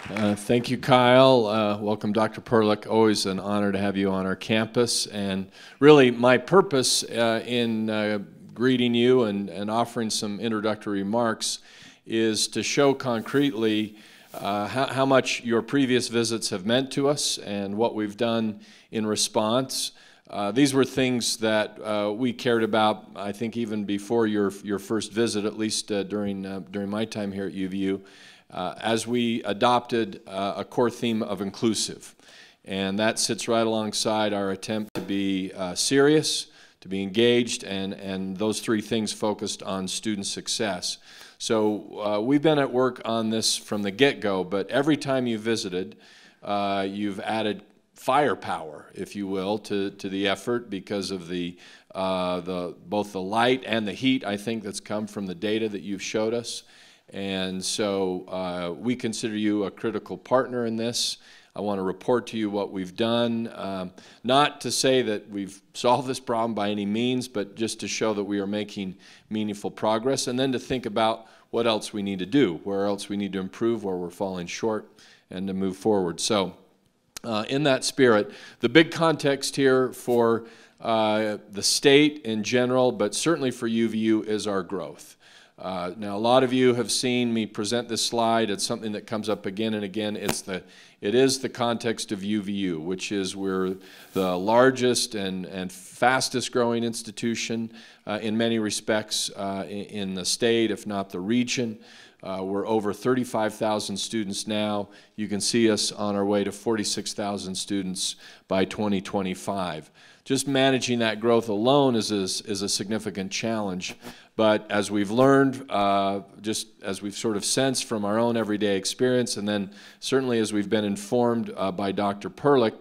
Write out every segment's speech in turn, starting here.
Thank you, Kyle. Welcome, Dr. Perlich. Always an honor to have you on our campus. And really, my purpose in greeting you and offering some introductory remarks is to show concretely how much your previous visits have meant to us and what we've done in response. These were things that we cared about, I think, even before your first visit, at least during my time here at UVU. As we adopted a core theme of inclusive. And that sits right alongside our attempt to be serious, to be engaged, and those three things focused on student success. So we've been at work on this from the get-go, but every time you visited, you've added firepower, if you will, to the effort because of both the light and the heat, I think, that's come from the data that you've showed us. And so we consider you a critical partner in this. I want to report to you what we've done, not to say that we've solved this problem by any means, but just to show that we are making meaningful progress, and then to think about what else we need to do, where else we need to improve, where we're falling short, and to move forward. So in that spirit, the big context here for the state in general, but certainly for UVU, is our growth. Now, a lot of you have seen me present this slide. It's something that comes up again and again. It is the context of UVU, which is we're the largest and fastest growing institution in many respects in the state, if not the region. We're over 35,000 students now. You can see us on our way to 46,000 students by 2025. Just managing that growth alone is a significant challenge. But as we've learned, just as we've sort of sensed from our own everyday experience, and then certainly as we've been informed by Dr. Perlich,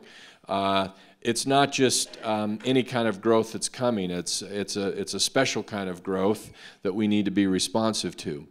it's not just any kind of growth that's coming. It's a special kind of growth that we need to be responsive to.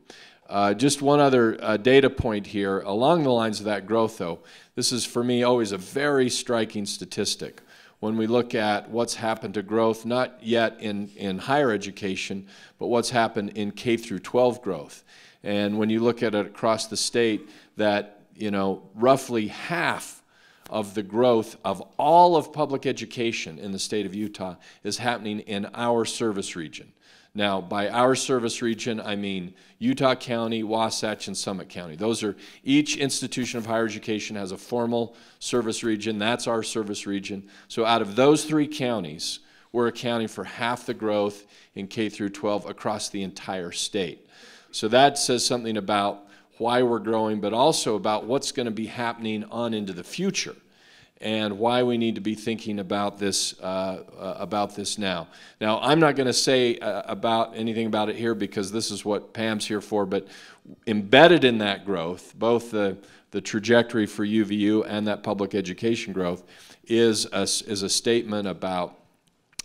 Just one other data point here. Along the lines of that growth, though, this is for me always a very striking statistic. When we look at what's happened to growth, not yet in higher education, but what's happened in K through 12 growth. And when you look at it across the state, that, you know, roughly half of the growth of all of public education in the state of Utah is happening in our service region. Now, by our service region, I mean Utah County, Wasatch, and Summit County. Each institution of higher education has a formal service region. That's our service region. So out of those three counties, we're accounting for half the growth in K through 12 across the entire state. So that says something about why we're growing, but also about what's going to be happening on into the future, and why we need to be thinking about this now. Now, I'm not going to say anything about it here because this is what Pam's here for, but embedded in that growth, both the trajectory for UVU and that public education growth, is a statement about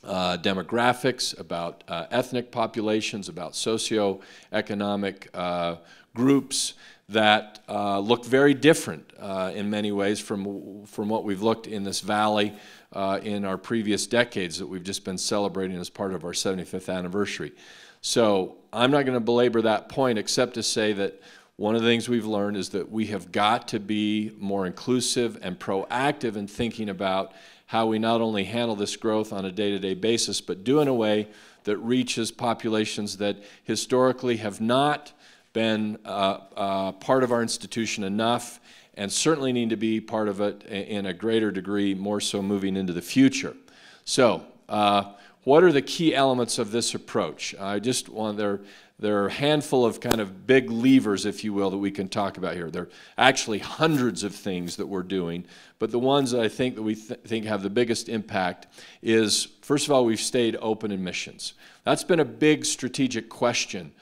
demographics, about ethnic populations, about socioeconomic groups that look very different in many ways from what we've looked in this valley in our previous decades that we've just been celebrating as part of our 75th anniversary. So I'm not going to belabor that point except to say that one of the things we've learned is that we have got to be more inclusive and proactive in thinking about how we not only handle this growth on a day-to-day basis, but do in a way that reaches populations that historically have not been part of our institution enough, and certainly need to be part of it in a greater degree, more so moving into the future. So what are the key elements of this approach? There are a handful of kind of big levers, if you will, that we can talk about here. There are actually hundreds of things that we're doing, but the ones that I think that we think have the biggest impact is, first of all, we've stayed open in missions. That's been a big strategic question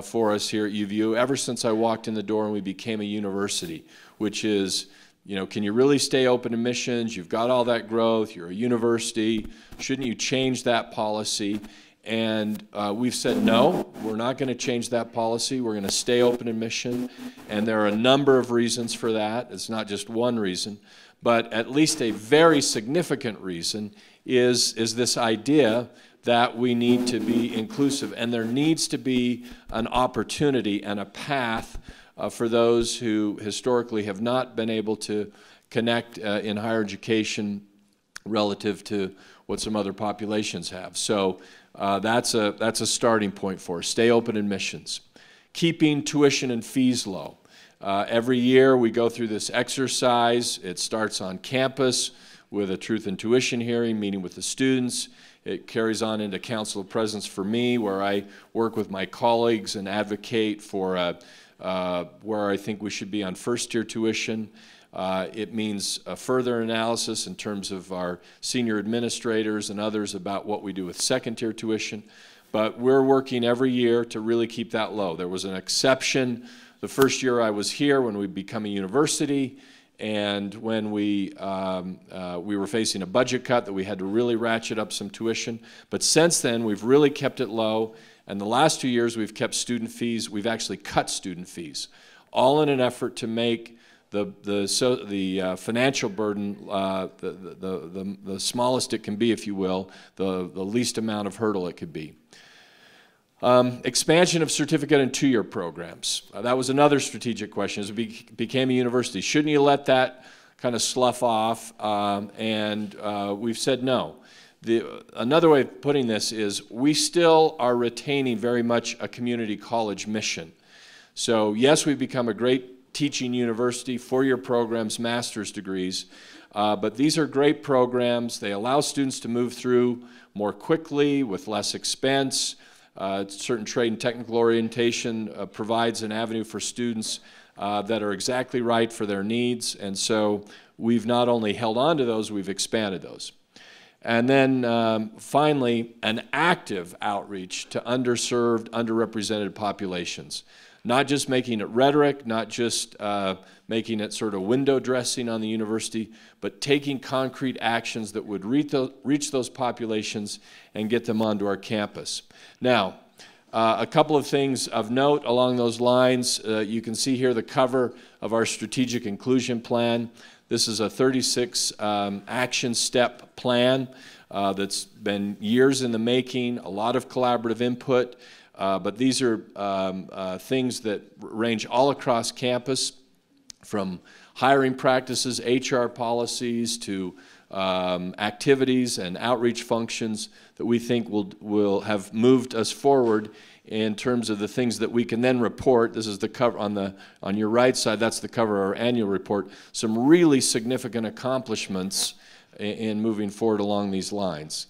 for us here at UVU ever since I walked in the door and we became a university, which is, you know, can you really stay open to missions? You've got all that growth, you're a university, shouldn't you change that policy? And we've said, no, we're not going to change that policy. We're going to stay open in mission. And there are a number of reasons for that. It's not just one reason. But at least a very significant reason is this idea that we need to be inclusive, and there needs to be an opportunity and a path for those who historically have not been able to connect in higher education relative to what some other populations have. So that's a starting point for us. Stay open admissions. Keeping tuition and fees low. Every year we go through this exercise. It starts on campus with a truth and tuition hearing, meeting with the students. It carries on into Council of Presidents for me, where I work with my colleagues and advocate for where I think we should be on first-tier tuition. It means a further analysis in terms of our senior administrators and others about what we do with second-tier tuition. But we're working every year to really keep that low. There was an exception the first year I was here when we became a university, and when we were facing a budget cut that we had to really ratchet up some tuition. But since then, we've really kept it low, and the last 2 years we've kept student fees. We've actually cut student fees, all in an effort to make the financial burden the smallest it can be, if you will, the least amount of hurdle it could be. Expansion of certificate and two-year programs. That was another strategic question as we became a university. Shouldn't you let that kind of slough off? We've said no. Another way of putting this is we still are retaining very much a community college mission. So yes, we've become a great teaching university, four-year programs, master's degrees, but these are great programs. They allow students to move through more quickly with less expense. Certain trade and technical orientation provides an avenue for students that are exactly right for their needs, and so we've not only held on to those, we've expanded those. And then finally, an active outreach to underserved, underrepresented populations. Not just making it rhetoric, not just making it sort of window dressing on the university, but taking concrete actions that would reach those populations and get them onto our campus. Now, a couple of things of note along those lines. You can see here the cover of our strategic inclusion plan. This is a 36 action step plan that's been years in the making, a lot of collaborative input. But these are things that range all across campus, from hiring practices, HR policies, to activities and outreach functions that we think will have moved us forward in terms of the things that we can then report. This is the cover on your right side. That's the cover of our annual report. Some really significant accomplishments in moving forward along these lines.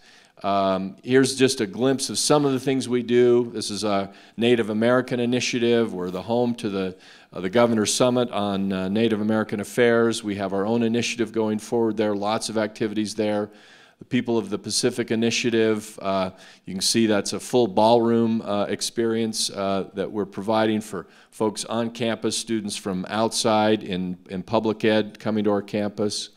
Here's just a glimpse of some of the things we do. This is a Native American initiative. We're the home to the Governor's Summit on Native American Affairs. We have our own initiative going forward there, lots of activities there. The People of the Pacific Initiative, you can see that's a full ballroom experience that we're providing for folks on campus, students from outside in public ed coming to our campus.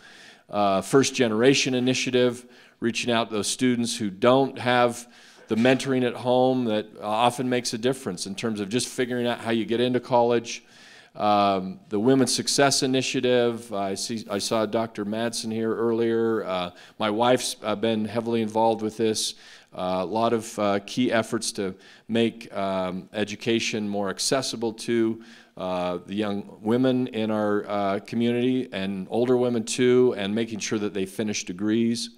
First Generation Initiative, reaching out to those students who don't have the mentoring at home that often makes a difference in terms of just figuring out how you get into college. The Women's Success Initiative, I saw Dr. Madsen here earlier. My wife's been heavily involved with this. A lot of key efforts to make education more accessible to the young women in our community, and older women too, and making sure that they finish degrees.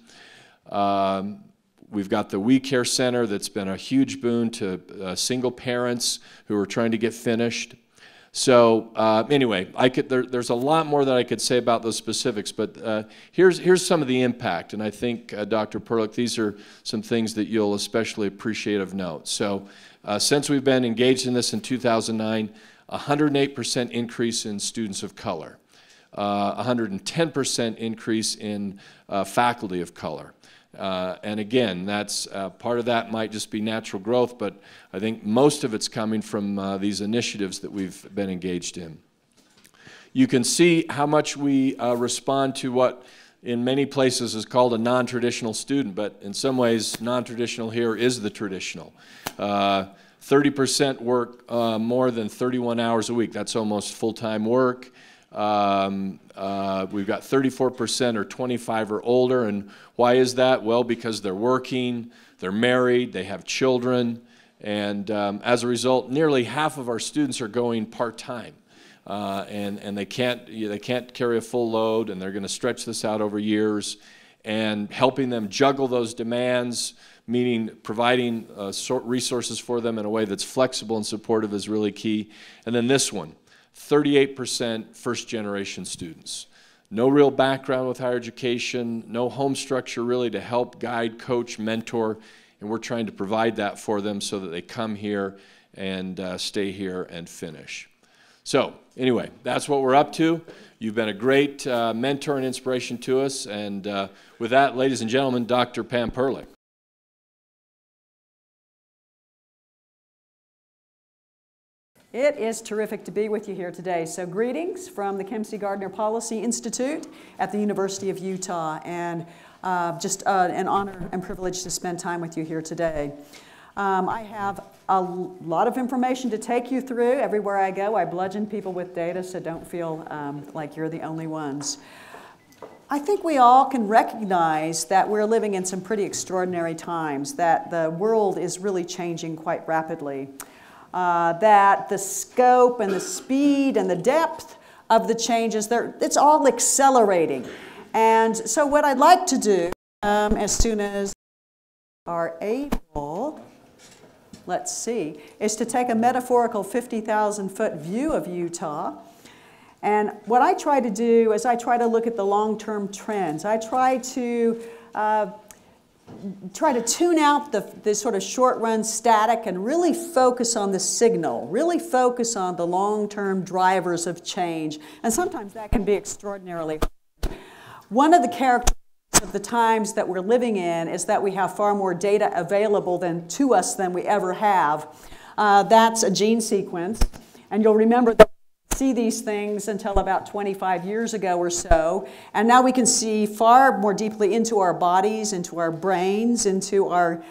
We've got the We Care Center that's been a huge boon to single parents who are trying to get finished. So anyway, there's a lot more that I could say about those specifics, but here's some of the impact, and I think, Dr. Perlich, these are some things that you'll especially appreciate of note. So since we've been engaged in this in 2009, 108% increase in students of color, 110% increase in faculty of color. And again, that's part of that might just be natural growth, but I think most of it's coming from these initiatives that we've been engaged in. You can see how much we respond to what in many places is called a non-traditional student, but in some ways non-traditional here is the traditional. 30% work more than 31 hours a week. That's almost full-time work. We've got 34% are 25 or older, and why is that? Well, because they're working, they're married, they have children, and as a result, nearly half of our students are going part-time. And they can't carry a full load, and they're going to stretch this out over years. And helping them juggle those demands, meaning providing resources for them in a way that's flexible and supportive, is really key. And then this one, 38% first-generation students. No real background with higher education, no home structure really to help guide, coach, mentor, and we're trying to provide that for them so that they come here and stay here and finish. So anyway, that's what we're up to. You've been a great mentor and inspiration to us, and with that, ladies and gentlemen, Dr. Pam Perlich. It is terrific to be with you here today. So greetings from the Kempsey Gardner Policy Institute at the University of Utah, and just an honor and privilege to spend time with you here today. I have a lot of information to take you through. Everywhere I go, I bludgeon people with data, so don't feel like you're the only ones. I think we all can recognize that we're living in some pretty extraordinary times, that the world is really changing quite rapidly. That the scope and the speed and the depth of the changes, it's all accelerating. And so what I'd like to do, as soon as we are able, let's see, is to take a metaphorical 50,000-foot view of Utah. And what I try to do is I try to look at the long-term trends. I try to tune out the sort of short-run static and really focus on the signal, really focus on the long-term drivers of change. And sometimes that can be extraordinarily hard. One of the characteristics of the times that we're living in is that we have far more data available to us than we ever have. That's a gene sequence. And you'll remember that see these things until about 25 years ago or so, and now we can see far more deeply into our bodies, into our brains, into our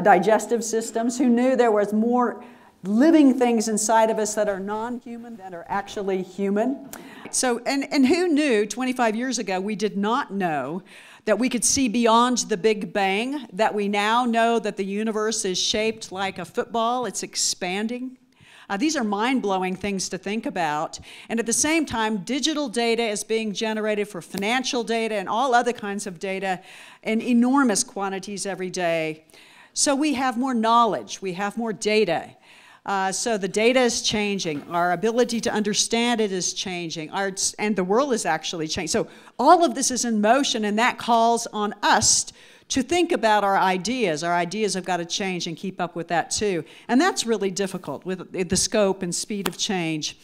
digestive systems. Who knew there was more living things inside of us that are non-human than are actually human? So, and who knew 25 years ago we did not know that we could see beyond the Big Bang, that we now know that the universe is shaped like a football, it's expanding. These are mind-blowing things to think about. And at the same time, digital data is being generated for financial data and all other kinds of data in enormous quantities every day. So we have more knowledge, we have more data. So the data is changing, our ability to understand it is changing, and the world is actually changing. So all of this is in motion, and that calls on us to think about our ideas. Our ideas have got to change and keep up with that too. And that's really difficult with the scope and speed of change.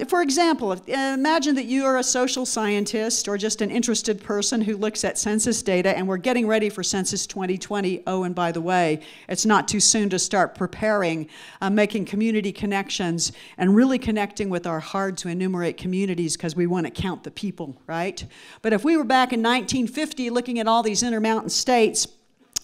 For example, imagine that you are a social scientist or just an interested person who looks at census data, and we're getting ready for Census 2020. Oh, and by the way, it's not too soon to start preparing, making community connections, and really connecting with our hard-to-enumerate communities because we want to count the people, right? But if we were back in 1950 looking at all these intermountain states,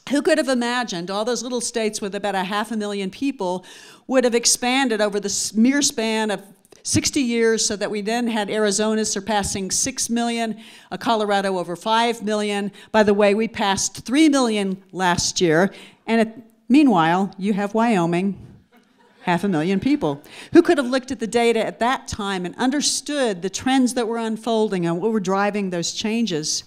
who could have imagined all those little states with about 500,000 people would have expanded over the mere span of 60 years, so that we then had Arizona surpassing 6 million, Colorado over 5 million. By the way, we passed 3 million last year. And meanwhile, you have Wyoming, 500,000 people. Who could have looked at the data at that time and understood the trends that were unfolding and what were driving those changes?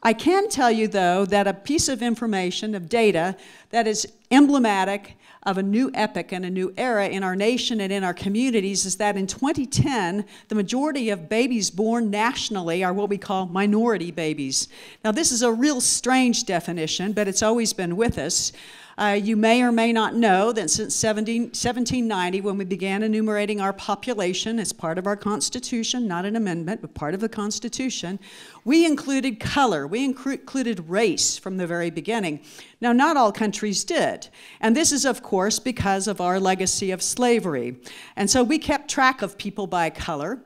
I can tell you, though, that a piece of information, of data, that is emblematic of a new epoch and a new era in our nation and in our communities is that in 2010, the majority of babies born nationally are what we call minority babies. Now, this is a real strange definition, but it's always been with us. You may or may not know that since 1790, when we began enumerating our population as part of our Constitution, not an amendment, but part of the Constitution, we included color, we included race from the very beginning. Now, not all countries did, and this is, of course, because of our legacy of slavery. And so we kept track of people by color.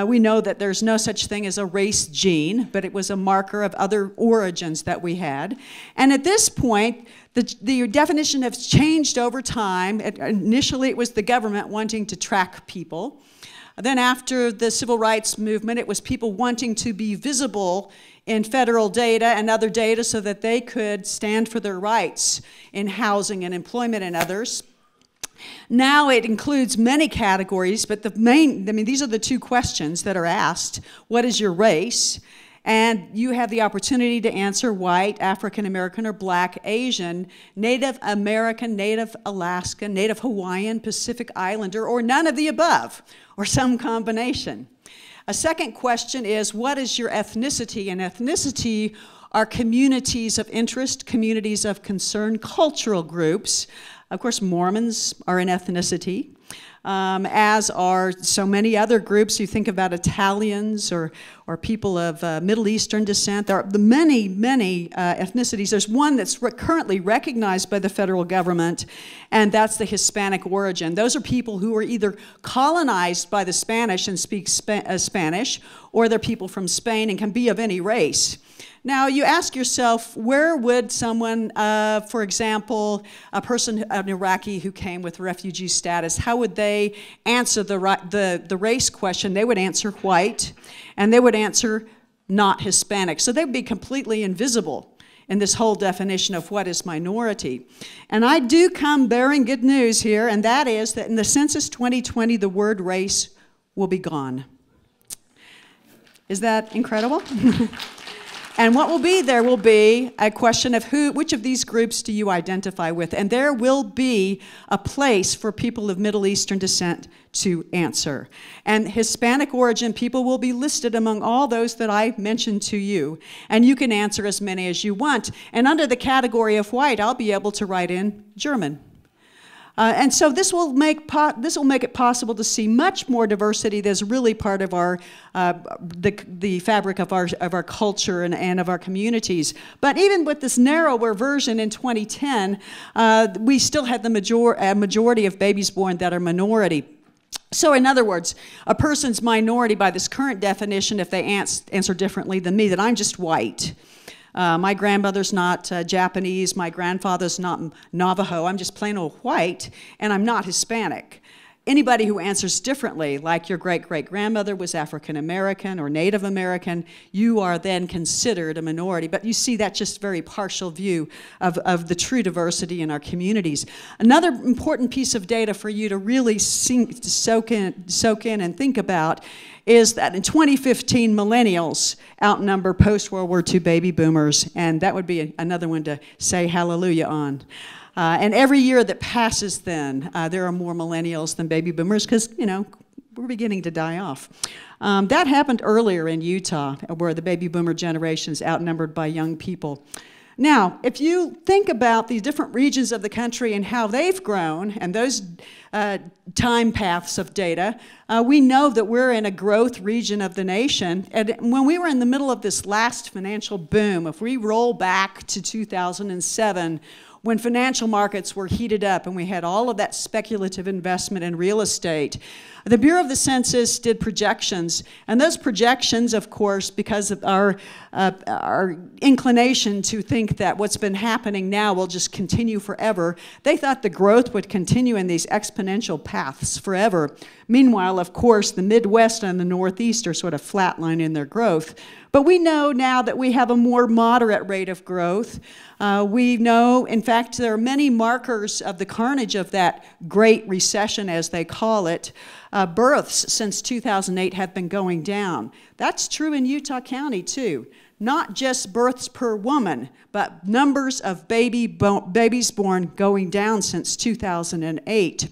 We know that there's no such thing as a race gene, but it was a marker of other origins that we had. And at this point, The definition has changed over time. Initially, it was the government wanting to track people. Then after the civil rights movement, it was people wanting to be visible in federal data and other data so that they could stand for their rights in housing and employment and others. Now it includes many categories, but these are the two questions that are asked. What is your race? And you have the opportunity to answer white, African American, or black, Asian, Native American, Native Alaskan, Native Hawaiian, Pacific Islander, or none of the above, or some combination. A second question is, what is your ethnicity? And ethnicity are communities of interest, communities of concern, cultural groups. Of course, Mormons are an ethnicity, as are so many other groups. You think about Italians or people of Middle Eastern descent. There are many ethnicities. There's one that's currently recognized by the federal government, and that's the Hispanic origin. Those are people who are either colonized by the Spanish and speak Spanish, or they're people from Spain and can be of any race. Now, you ask yourself, where would someone, for example, a person, an Iraqi who came with refugee status, how would they answer the race question? They would answer white, and they would answer not Hispanic. So they would be completely invisible in this whole definition of what is minority. And I do come bearing good news here, and that is that in the Census 2020, the word race will be gone. Is that incredible? And what will be there will be a question of which of these groups do you identify with? And there will be a place for people of Middle Eastern descent to answer. And Hispanic origin people will be listed among all those that I mentioned to you. And you can answer as many as you want. And under the category of white, I'll be able to write in German. And so this will make it possible to see much more diversity that's really part of our the fabric of our culture and of our communities. But even with this narrower version in 2010, we still had the majority of babies born that are minority. So in other words, a person's minority by this current definition, if they answer differently than me, that I'm just white. My grandmother's not Japanese, my grandfather's not Navajo, I'm just plain old white, and I'm not Hispanic. Anybody who answers differently, like your great-great-grandmother was African American or Native American, you are then considered a minority. But you see that's just a very partial view of the true diversity in our communities. Another important piece of data for you to really soak in and think about is that in 2015, millennials outnumber post-World War II baby boomers, and that would be another one to say hallelujah on. And every year that passes then, there are more millennials than baby boomers because, you know, we're beginning to die off. That happened earlier in Utah, where the baby boomer generation is outnumbered by young people. Now, if you think about the different regions of the country and how they've grown and those time paths of data, we know that we're in a growth region of the nation. And when we were in the middle of this last financial boom, if we roll back to 2007, when financial markets were heated up and we had all of that speculative investment in real estate, the Bureau of the Census did projections, and those projections, of course, because of our inclination to think that what's been happening now will just continue forever, they thought the growth would continue in these exponential paths forever. Meanwhile, of course, the Midwest and the Northeast are sort of flatlining in their growth. But we know now that we have a more moderate rate of growth. We know, in fact, there are many markers of the carnage of that Great Recession, as they call it. Births since 2008 have been going down. That's true in Utah County, too. Not just births per woman, but numbers of babies born going down since 2008.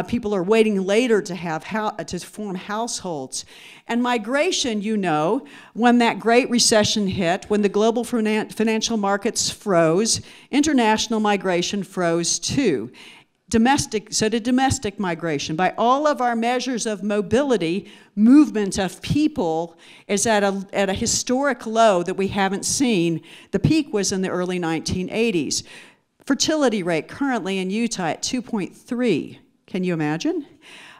People are waiting later to form households. And migration, you know, when that Great Recession hit, when the global financial markets froze, international migration froze too. So did domestic migration. By all of our measures of mobility, movement of people is at a historic low that we haven't seen. The peak was in the early 1980s. Fertility rate currently in Utah at 2.3. Can you imagine?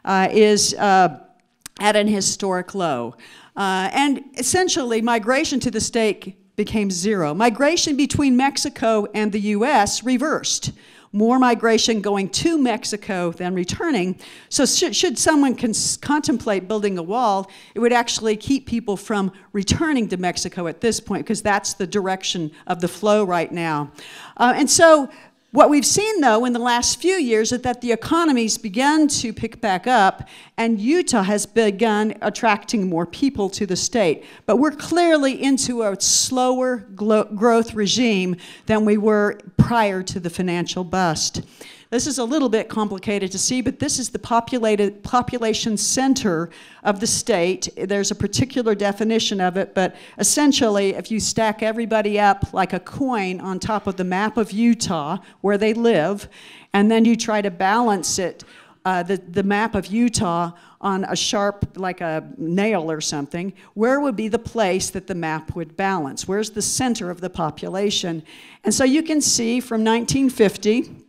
Is at an historic low. And essentially, migration to the state became zero. Migration between Mexico and the US reversed. More migration going to Mexico than returning. So should someone contemplate building a wall, it would actually keep people from returning to Mexico at this point, because that's the direction of the flow right now. And so what we've seen, though, in the last few years is that the economy's begun to pick back up, and Utah has begun attracting more people to the state. But we're clearly into a slower growth regime than we were prior to the financial bust. This is a little bit complicated to see, but this is the population center of the state. There's a particular definition of it, but essentially, if you stack everybody up like a coin on top of the map of Utah, where they live, and then you try to balance it, the map of Utah on a sharp, like a nail or something, where would be the place that the map would balance? Where's the center of the population? And so you can see from 1950,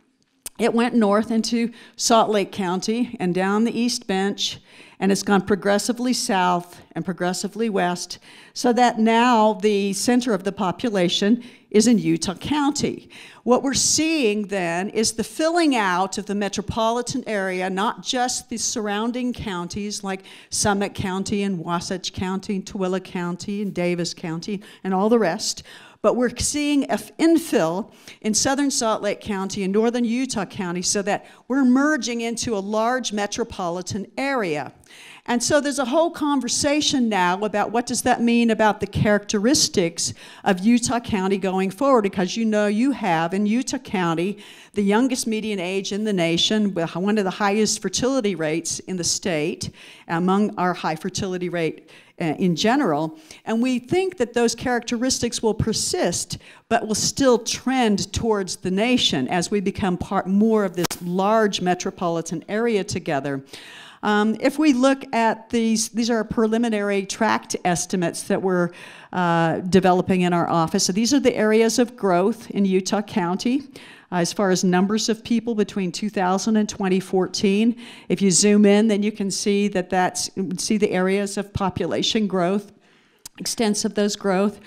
it went north into Salt Lake County and down the East Bench, and it's gone progressively south and progressively west, so that now the center of the population is in Utah County. What we're seeing then is the filling out of the metropolitan area, not just the surrounding counties like Summit County and Wasatch County, Tooele County and Davis County and all the rest, but we're seeing an infill in southern Salt Lake County and northern Utah County, so that we're merging into a large metropolitan area. And so there's a whole conversation now about what does that mean about the characteristics of Utah County going forward, because you know you have in Utah County the youngest median age in the nation, one of the highest fertility rates in the state, among our high fertility rate in general, and we think that those characteristics will persist, but will still trend towards the nation as we become more of this large metropolitan area together. If we look at these are preliminary tract estimates that we're developing in our office. So these are the areas of growth in Utah County. As far as numbers of people between 2000 and 2014, if you zoom in, then you can see see the areas of population growth, extents of those growth.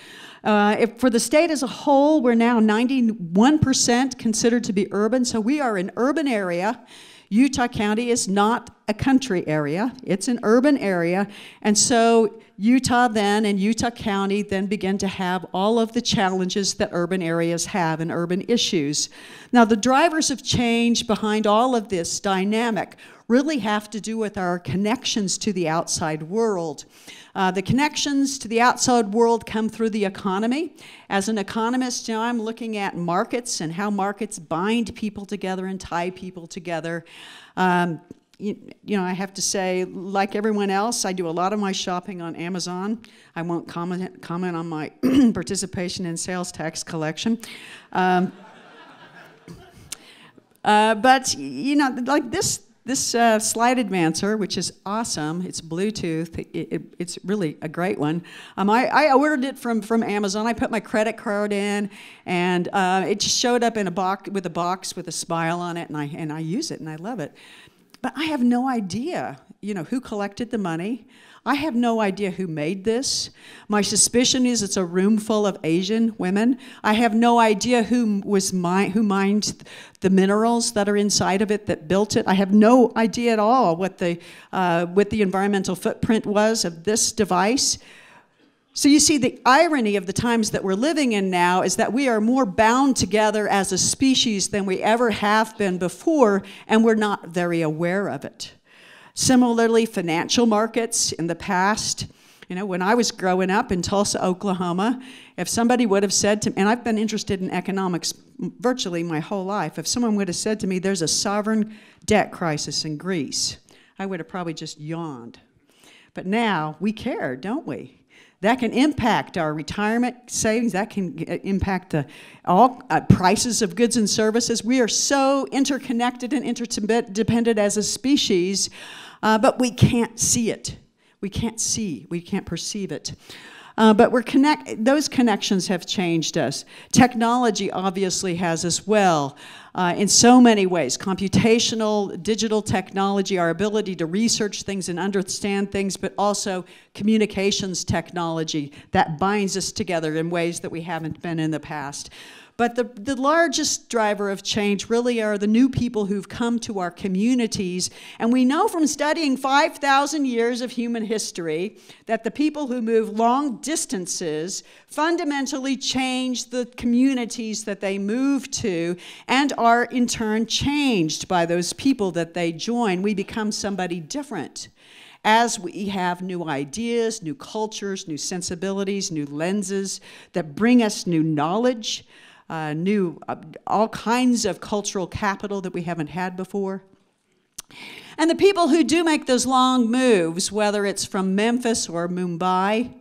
For the state as a whole, we're now 91% considered to be urban, so we are an urban area. Utah County is not a country area, it's an urban area, and so Utah then and Utah County then begin to have all of the challenges that urban areas have and urban issues. Now the drivers of change behind all of this dynamic really have to do with our connections to the outside world. The connections to the outside world come through the economy. As an economist, I'm looking at markets and how markets bind people together and tie people together. I have to say, like everyone else, I do a lot of my shopping on Amazon. I won't comment on my participation in sales tax collection. But like this slide advancer, which is awesome, it's Bluetooth, it's really a great one. I ordered it from Amazon. I put my credit card in, and it just showed up in a box with a smile on it, and I use it, and I love it. But I have no idea, who collected the money. I have no idea who made this. My suspicion is it's a room full of Asian women. I have no idea who mined the minerals that are inside of it, that built it. I have no idea at all what the environmental footprint was of this device. So you see, the irony of the times that we're living in now is that we are more bound together as a species than we ever have been before, and we're not very aware of it. Similarly, financial markets in the past, when I was growing up in Tulsa, Oklahoma, if somebody would have said to me, and I've been interested in economics virtually my whole life, if someone would have said to me, there's a sovereign debt crisis in Greece, I would have probably just yawned. But now we care, don't we? That can impact our retirement savings. That can impact all prices of goods and services. We are so interconnected and interdependent as a species, but we can't see it. We can't perceive it. But those connections have changed us. Technology obviously has as well. In so many ways, computational, digital technology, our ability to research things and understand things, but also communications technology that binds us together in ways that we haven't been in the past. But the largest driver of change really are the new people who've come to our communities. And we know from studying 5,000 years of human history that the people who move long distances fundamentally change the communities that they move to and are in turn changed by those people that they join. We become somebody different as we have new ideas, new cultures, new sensibilities, new lenses that bring us new knowledge, all kinds of cultural capital that we haven't had before. And the people who do make those long moves, whether it's from Memphis or Mumbai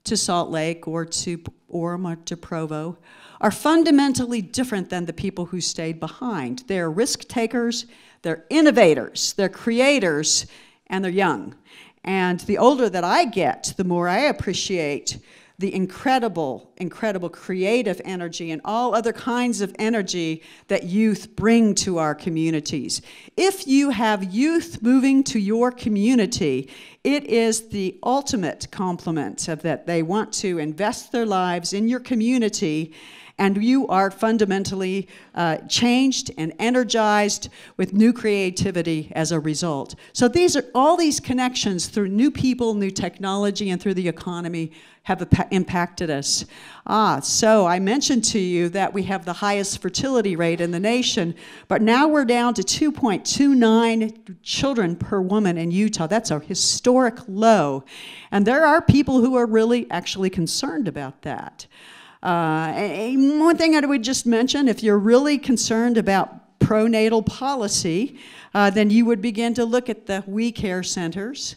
to Salt Lake or to Orem or to Provo, are fundamentally different than the people who stayed behind. They're risk takers, they're innovators, they're creators, and they're young. And the older that I get, the more I appreciate the incredible, incredible creative energy and all other kinds of energy that youth bring to our communities. If you have youth moving to your community, it is the ultimate compliment of that they want to invest their lives in your community, and you are fundamentally changed and energized with new creativity as a result. So these are all these connections through new people, new technology, and through the economy have impacted us. So I mentioned to you that we have the highest fertility rate in the nation, but now we're down to 2.29 children per woman in Utah. That's a historic low. And there are people who are really actually concerned about that. One thing I would just mention, if you're really concerned about pronatal policy, then you would begin to look at the We Care centers.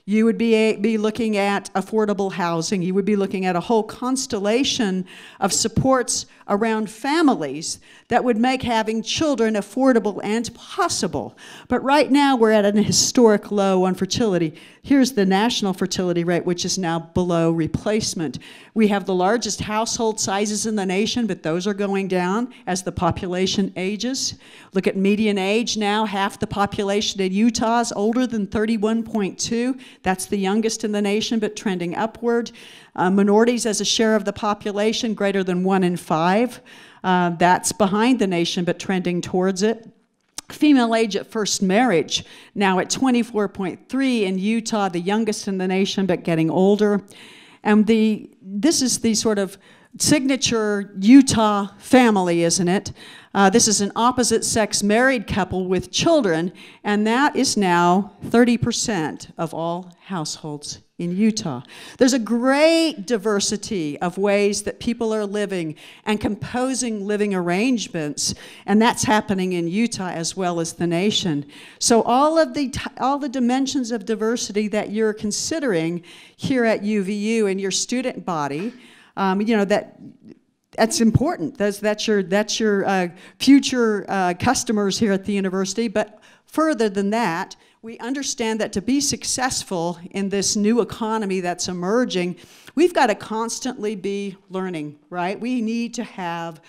You would be looking at affordable housing. You would be looking at a whole constellation of supports around families that would make having children affordable and possible. But right now, we're at an historic low on fertility. Here's the national fertility rate, which is now below replacement. We have the largest household sizes in the nation, but those are going down as the population ages. Look at median age now. Half the population in Utah is older than 31.2. That's the youngest in the nation, but trending upward. Minorities as a share of the population, greater than 1 in 5. That's behind the nation, but trending towards it. Female age at first marriage, now at 24.3 in Utah, the youngest in the nation, but getting older. And this is the sort of signature Utah family, isn't it? This is an opposite-sex married couple with children, and that is now 30% of all households in Utah. There's a great diversity of ways that people are living and composing living arrangements, and that's happening in Utah as well as the nation. So all the dimensions of diversity that you're considering here at UVU in your student body, you know, that's important. That's your future customers here at the university. But further than that, we understand that to be successful in this new economy that's emerging, we've got to constantly be learning, right? We need to have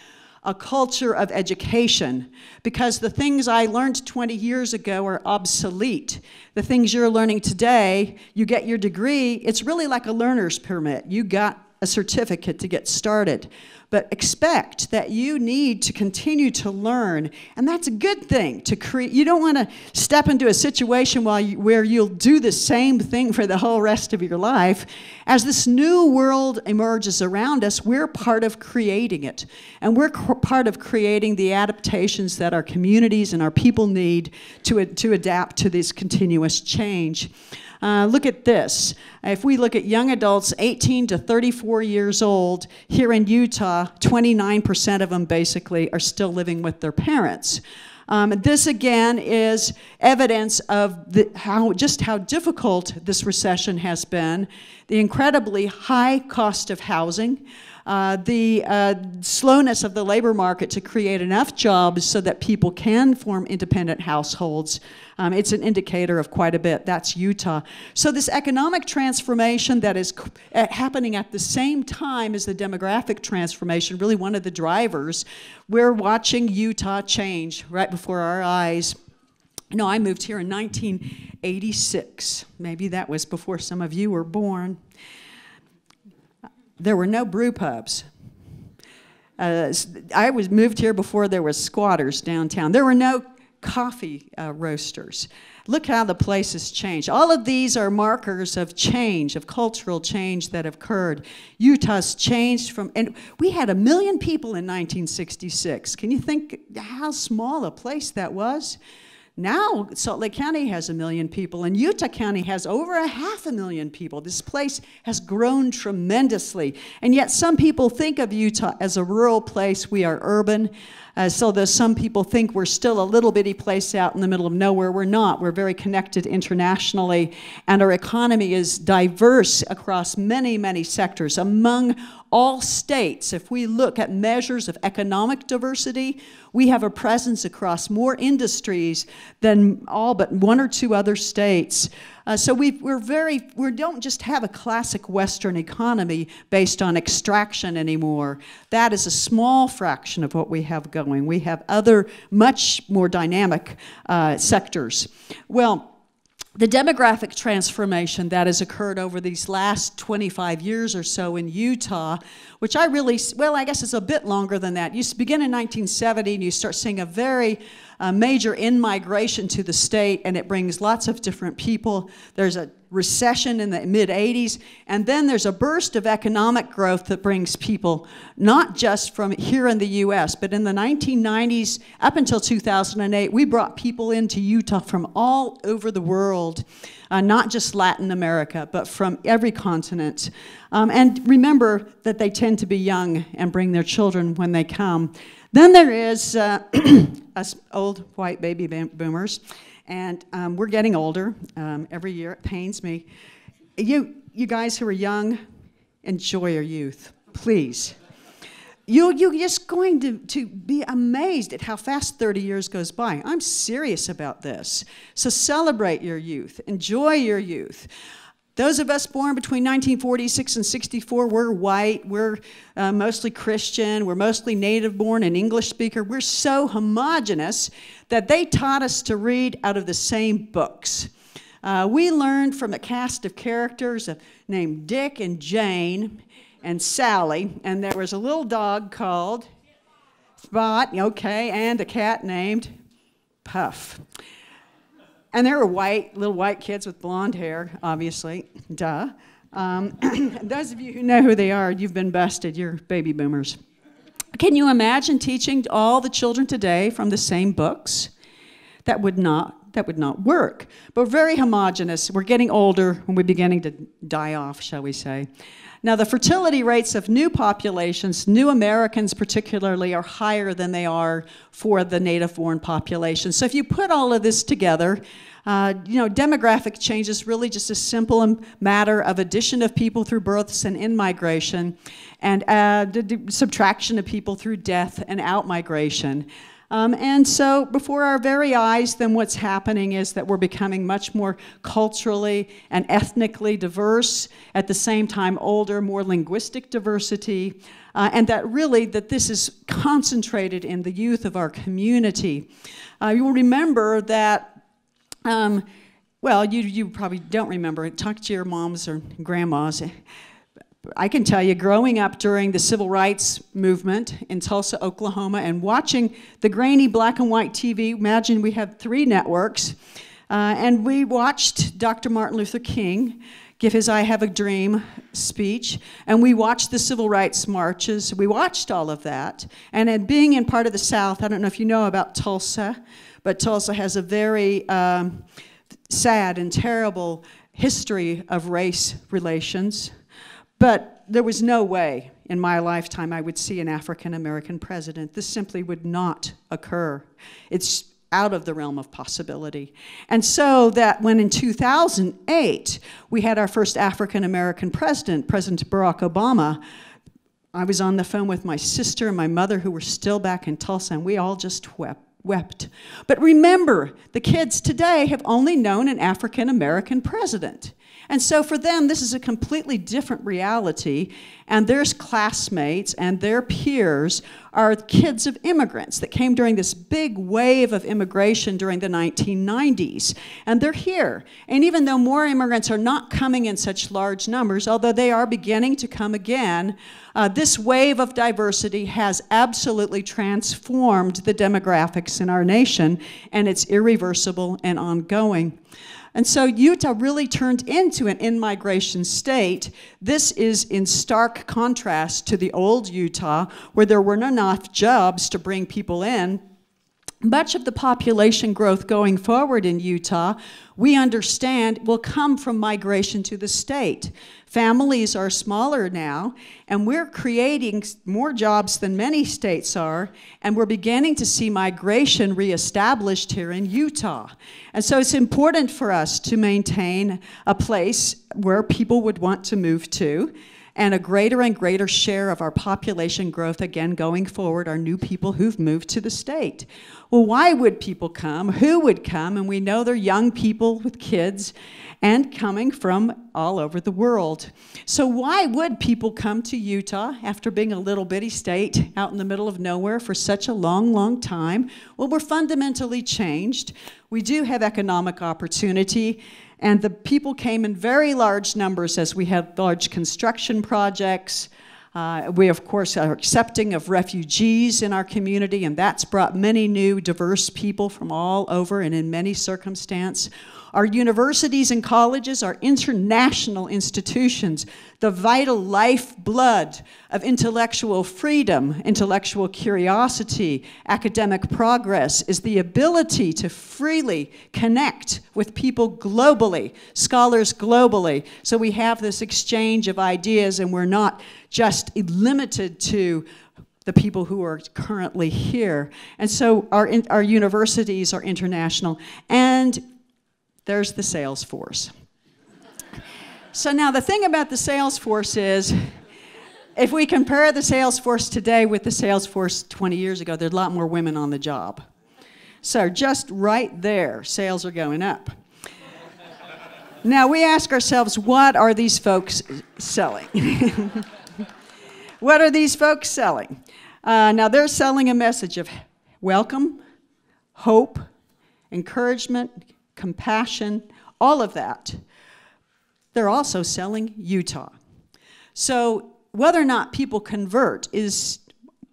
a culture of education, because the things I learned 20 years ago are obsolete. The things you're learning today, you get your degree, it's really like a learner's permit. You got a certificate to get started. But expect that you need to continue to learn, and that's a good thing to create. You don't want to step into a situation where you'll do the same thing for the whole rest of your life. As this new world emerges around us, we're part of creating it, and we're part of creating the adaptations that our communities and our people need to adapt to this continuous change. Look at this. If we look at young adults 18 to 34 years old, here in Utah, 29% of them basically are still living with their parents. This again is evidence of just how difficult this recession has been, the incredibly high cost of housing, the slowness of the labor market to create enough jobs so that people can form independent households. It's an indicator of quite a bit. That's Utah. So this economic transformation that is happening at the same time as the demographic transformation, really one of the drivers, we're watching Utah change right before our eyes. You know, I moved here in 1986. Maybe that was before some of you were born. There were no brew pubs. I moved here before there was squatters downtown. There were no coffee roasters. Look how the place has changed. All of these are markers of change, of cultural change that have occurred. Utah's changed from, and we had 1 million people in 1966. Can you think how small a place that was? Now, Salt Lake County has 1 million people, and Utah County has over 500,000 people. This place has grown tremendously, and yet some people think of Utah as a rural place. We are urban, so that some people think we're still a little bitty place out in the middle of nowhere. We're not. We're very connected internationally, and our economy is diverse across many, many sectors. Among all states, if we look at measures of economic diversity, we have a presence across more industries than all but 1 or 2 other states. So we don't just have a classic Western economy based on extraction anymore. That is a small fraction of what we have going. We have other much more dynamic sectors. Well, the demographic transformation that has occurred over these last 25 years or so in Utah, which I guess it's a bit longer than that. You begin in 1970 and you start seeing a very major in-migration to the state, and it brings lots of different people. There's a recession in the mid-'80s, and then there's a burst of economic growth that brings people not just from here in the U.S., but in the 1990s up until 2008, we brought people into Utah from all over the world, not just Latin America, but from every continent. And remember that they tend to be young and bring their children when they come. Then there is us old white baby boomers, and we're getting older every year. It pains me. You guys who are young, enjoy your youth, please. You're just going to be amazed at how fast 30 years goes by. I'm serious about this. So celebrate your youth. Enjoy your youth. Those of us born between 1946 and 64, we're white, we're mostly Christian, we're mostly native born and English speaker. We're so homogenous that they taught us to read out of the same books. We learned from a cast of characters named Dick and Jane and Sally, and there was a little dog called Spot, okay, and a cat named Puff. And there were little white kids with blonde hair, obviously, duh. Those of you who know who they are, you've been busted, you're baby boomers. Can you imagine teaching all the children today from the same books? That would not work. But we're very homogenous. We're getting older and we're beginning to die off, shall we say. Now, the fertility rates of new populations, new Americans particularly, are higher than they are for the native-born population. So if you put all of this together, demographic change is really just a simple matter of addition of people through births and in-migration, and the subtraction of people through death and out-migration. And so before our very eyes, then what's happening is that we're becoming much more culturally and ethnically diverse, at the same time older, more linguistic diversity, and that this is concentrated in the youth of our community. You will remember that, you probably don't remember, talk to your moms or grandmas. I can tell you, growing up during the civil rights movement in Tulsa, Oklahoma, and watching the grainy black and white TV, imagine we had 3 networks, and we watched Dr. Martin Luther King give his I Have a Dream speech, and we watched the civil rights marches. We watched all of that, and being in part of the South, I don't know if you know about Tulsa, but Tulsa has a very sad and terrible history of race relations. But there was no way in my lifetime I would see an African-American president. This simply would not occur. It's out of the realm of possibility. And so that when in 2008 we had our first African-American president, President Barack Obama, I was on the phone with my sister and my mother who were still back in Tulsa, and we all just wept. But remember, the kids today have only known an African-American president. And so for them, this is a completely different reality, and their classmates and their peers are kids of immigrants that came during this big wave of immigration during the 1990s. And they're here. And even though more immigrants are not coming in such large numbers, although they are beginning to come again, this wave of diversity has absolutely transformed the demographics in our nation, and it's irreversible and ongoing. And so Utah really turned into an in-migration state. This is in stark contrast to the old Utah, where there weren't enough jobs to bring people in. Much of the population growth going forward in Utah, we understand, will come from migration to the state. Families are smaller now, and we're creating more jobs than many states are, and we're beginning to see migration reestablished here in Utah. And so it's important for us to maintain a place where people would want to move to, and a greater and greater share of our population growth, again, going forward, are new people who've moved to the state. Well, why would people come? Who would come? And we know they're young people with kids and coming from all over the world. So why would people come to Utah after being a little bitty state out in the middle of nowhere for such a long, long time? Well, we're fundamentally changed. We do have economic opportunity, and the people came in very large numbers as we had large construction projects. We, of course, are accepting of refugees in our community, and that's brought many new, diverse people from all over and in many circumstances. Our universities and colleges are international institutions. The vital lifeblood of intellectual freedom, intellectual curiosity, academic progress is the ability to freely connect with people globally, scholars globally. So we have this exchange of ideas, and we're not just limited to the people who are currently here. And so our universities are international. And there's the sales force. So now the thing about the sales force is, if we compare the sales force today with the sales force 20 years ago, there's a lot more women on the job. So just right there, sales are going up. Now we ask ourselves, what are these folks selling? What are these folks selling? Now they're selling a message of welcome, hope, encouragement, compassion, all of that. They're also selling Utah. So whether or not people convert is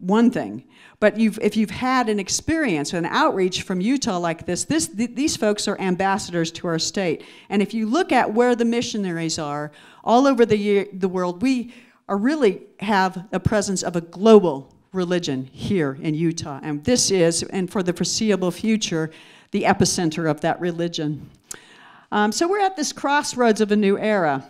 one thing, but if you've had an experience, an outreach from Utah like this, these folks are ambassadors to our state. And if you look at where the missionaries are all over the world, we are really have a presence of a global religion here in Utah. And this is, and for the foreseeable future, the epicenter of that religion. So we're at this crossroads of a new era.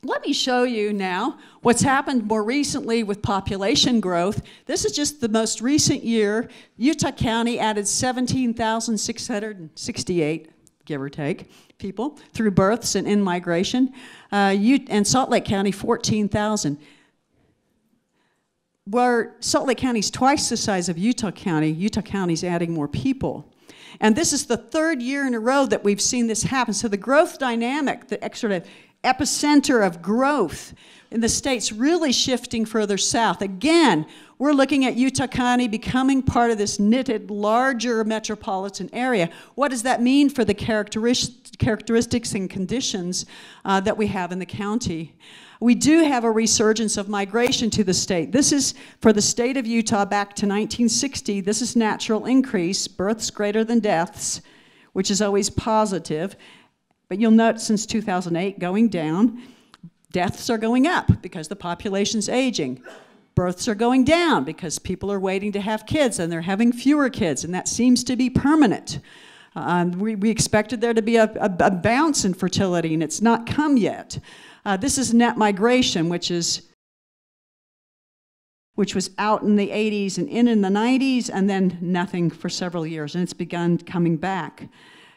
Let me show you now what's happened more recently with population growth. This is just the most recent year. Utah County added 17,668, give or take, people through births and in migration. And Salt Lake County, 14,000. Where Salt Lake County's twice the size of Utah County's adding more people. And this is the third year in a row that we've seen this happen. So the growth dynamic, the sort of epicenter of growth in the state's really shifting further south. Again, we're looking at Utah County becoming part of this knitted, larger metropolitan area. What does that mean for the characteristics and conditions that we have in the county? We do have a resurgence of migration to the state. This is for the state of Utah back to 1960. This is natural increase, births greater than deaths, which is always positive. But you'll note since 2008 going down, deaths are going up because the population's aging. Births are going down because people are waiting to have kids and they're having fewer kids, and that seems to be permanent. We expected there to be a bounce in fertility, and it's not come yet. This is net migration, which was out in the 80s and in the 90s, and then nothing for several years, and it's begun coming back.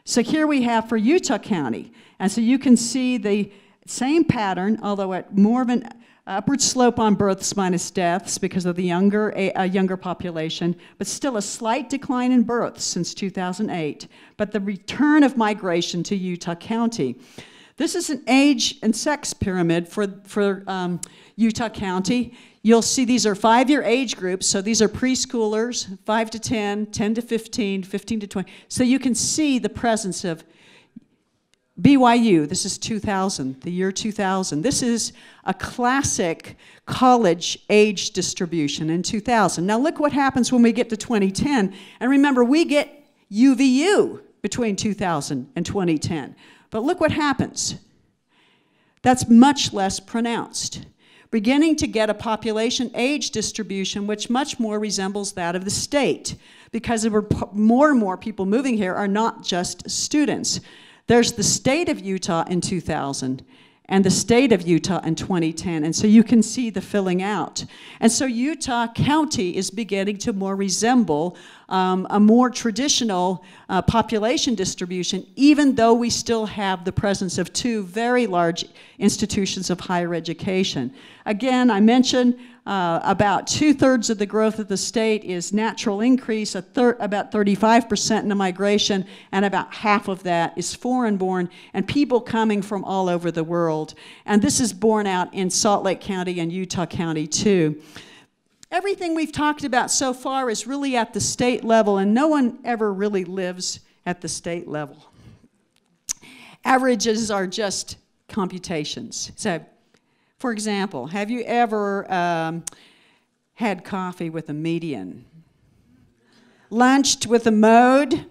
So here we have for Utah County, and so you can see the same pattern, although at more of Upward slope on births minus deaths because of the younger population, but still a slight decline in births since 2008, but the return of migration to Utah County. This is an age and sex pyramid for Utah County. You'll see these are 5-year age groups, so these are preschoolers, 5 to 10, 10 to 15, 15 to 20. So you can see the presence of BYU. This is 2000, the year 2000. This is a classic college age distribution in 2000. Now look what happens when we get to 2010. And remember, we get UVU between 2000 and 2010. But look what happens. That's much less pronounced. Beginning to get a population age distribution which much more resembles that of the state, because there were more and more people moving here are not just students. There's the state of Utah in 2000 and the state of Utah in 2010, and so you can see the filling out. And so Utah County is beginning to more resemble a more traditional population distribution, even though we still have the presence of 2 very large institutions of higher education. Again, I mentioned about 2/3 of the growth of the state is natural increase, about 35% in the migration, and about half of that is foreign-born and people coming from all over the world. And this is borne out in Salt Lake County and Utah County too. Everything we've talked about so far is really at the state level, and no one ever really lives at the state level. Averages are just computations. So, for example, have you ever had coffee with a median? Lunched with a mode?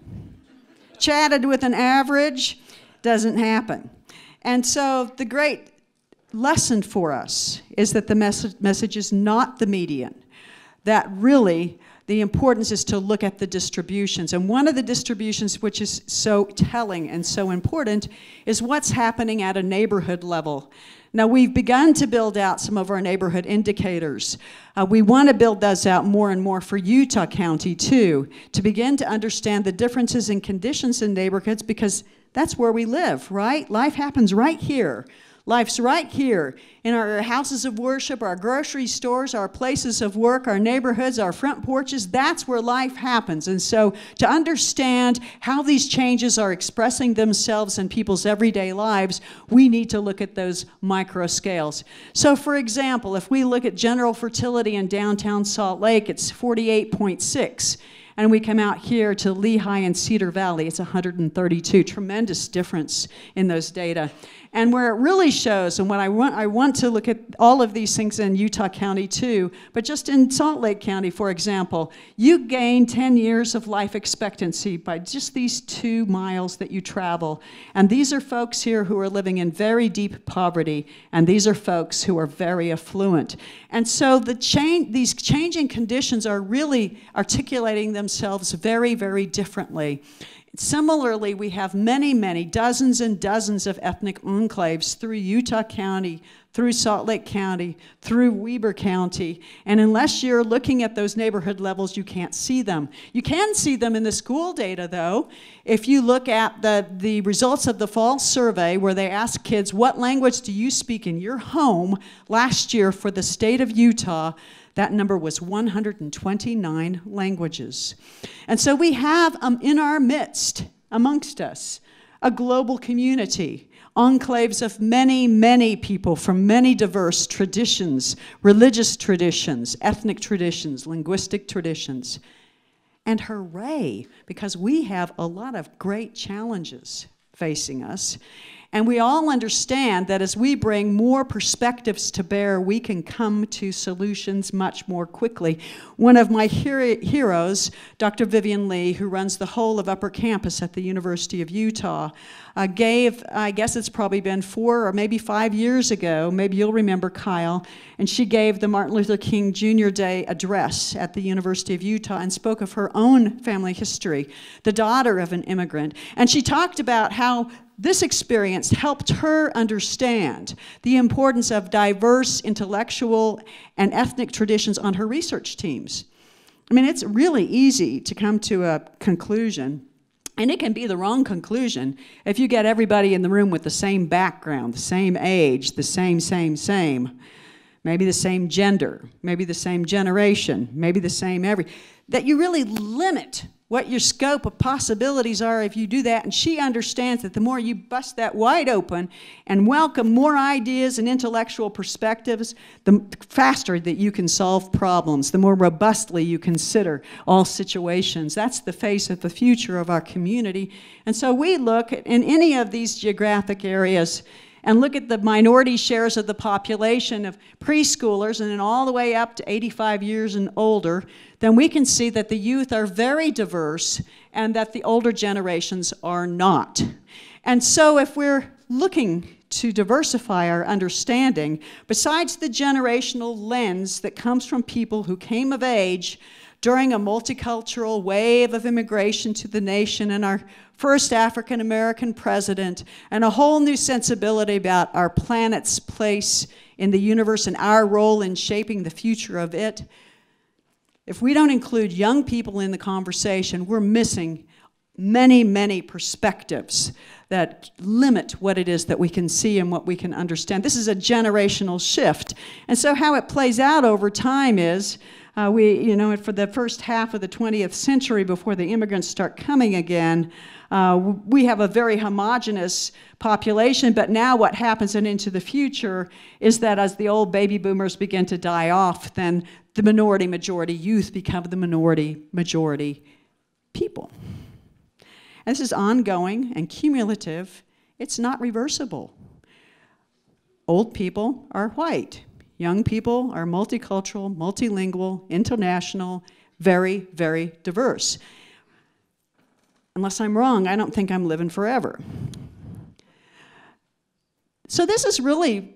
Chatted with an average? Doesn't happen. And so the great lesson for us is that the message is not the median. That really, the importance is to look at the distributions. And one of the distributions which is so telling and so important is what's happening at a neighborhood level. Now, we've begun to build out some of our neighborhood indicators. We want to build those out more and more for Utah County, too, to begin to understand the differences in conditions in neighborhoods, because that's where we live, right? Life happens right here. Life's right here in our houses of worship, our grocery stores, our places of work, our neighborhoods, our front porches. That's where life happens. And so to understand how these changes are expressing themselves in people's everyday lives, we need to look at those micro scales. So for example, if we look at general fertility in downtown Salt Lake, it's 48.6. And we come out here to Lehigh and Cedar Valley, it's 132. Tremendous difference in those data. And where it really shows, and what I want to look at all of these things in Utah County too, but just in Salt Lake County, for example, you gain 10 years of life expectancy by just these 2 miles that you travel. And these are folks here who are living in very deep poverty, and these are folks who are very affluent. And so these changing conditions are really articulating themselves very, very differently. Similarly, we have many, many, dozens and dozens of ethnic enclaves through Utah County, through Salt Lake County, through Weber County, and unless you're looking at those neighborhood levels, you can't see them. You can see them in the school data, though. If you look at the results of the fall survey, where they ask kids, what language do you speak in your home last year for the state of Utah, that number was 129 languages. And so we have in our midst, amongst us, a global community, enclaves of many, many people from many diverse traditions, religious traditions, ethnic traditions, linguistic traditions. And hooray, because we have a lot of great challenges facing us. And we all understand that as we bring more perspectives to bear, we can come to solutions much more quickly. One of my heroes, Dr. Vivian Lee, who runs the whole of Upper Campus at the University of Utah, gave, I guess it's probably been 4 or maybe 5 years ago, maybe you'll remember Kyle, and she gave the Martin Luther King Jr. Day address at the University of Utah and spoke of her own family history, the daughter of an immigrant. And she talked about how this experience helped her understand the importance of diverse intellectual and ethnic traditions on her research teams. I mean, it's really easy to come to a conclusion, and it can be the wrong conclusion if you get everybody in the room with the same background, the same age, the same. maybe the same gender, maybe the same generation, maybe the same that you really limit what your scope of possibilities are if you do that. And she understands that the more you bust that wide open and welcome more ideas and intellectual perspectives, the faster that you can solve problems, the more robustly you consider all situations. That's the face of the future of our community. And so we look at, in any of these geographic areas, and look at the minority shares of the population of preschoolers and then all the way up to 85 years and older, then we can see that the youth are very diverse and that the older generations are not. And so if we're looking to diversify our understanding, besides the generational lens that comes from people who came of age during a multicultural wave of immigration to the nation and our first African-American president, and a whole new sensibility about our planet's place in the universe and our role in shaping the future of it, if we don't include young people in the conversation, we're missing many, many perspectives that limit what it is that we can see and what we can understand. This is a generational shift. And so how it plays out over time is, for the first half of the 20th century, before the immigrants start coming again, we have a very homogeneous population, but now what happens into the future is that as the old baby boomers begin to die off, then the minority-majority youth become the minority-majority people. And this is ongoing and cumulative. It's not reversible. Old people are white. Young people are multicultural, multilingual, international, very, very diverse. Unless I'm wrong, I don't think I'm living forever. So this is really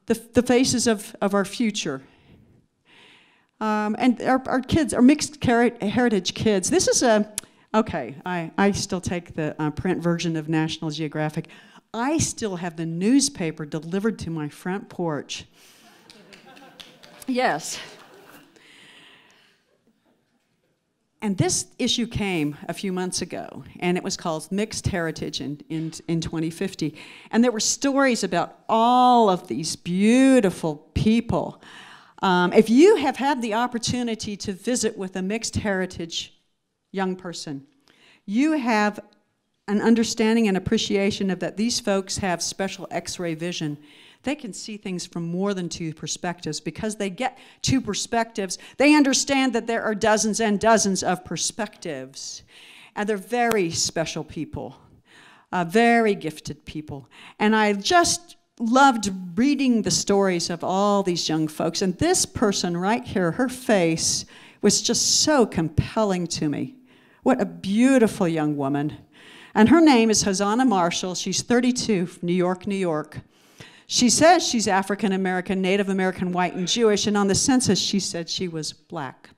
the faces of our future. And our kids, our mixed heritage kids, this is okay, I still take the print version of National Geographic. I still have the newspaper delivered to my front porch. Yes. And this issue came a few months ago, and it was called Mixed Heritage in 2050. And there were stories about all of these beautiful people. If you have had the opportunity to visit with a mixed heritage young person, you have an understanding and appreciation of that these folks have special X-ray vision. They can see things from more than two perspectives. Because they get two perspectives, they understand that there are dozens and dozens of perspectives. And they're very special people, very gifted people. And I just loved reading the stories of all these young folks. And this person right here, her face was just so compelling to me. What a beautiful young woman. And her name is Hosanna Marshall. She's 32, New York, New York. She says she's African American, Native American, white, and Jewish, and on the census she said she was black.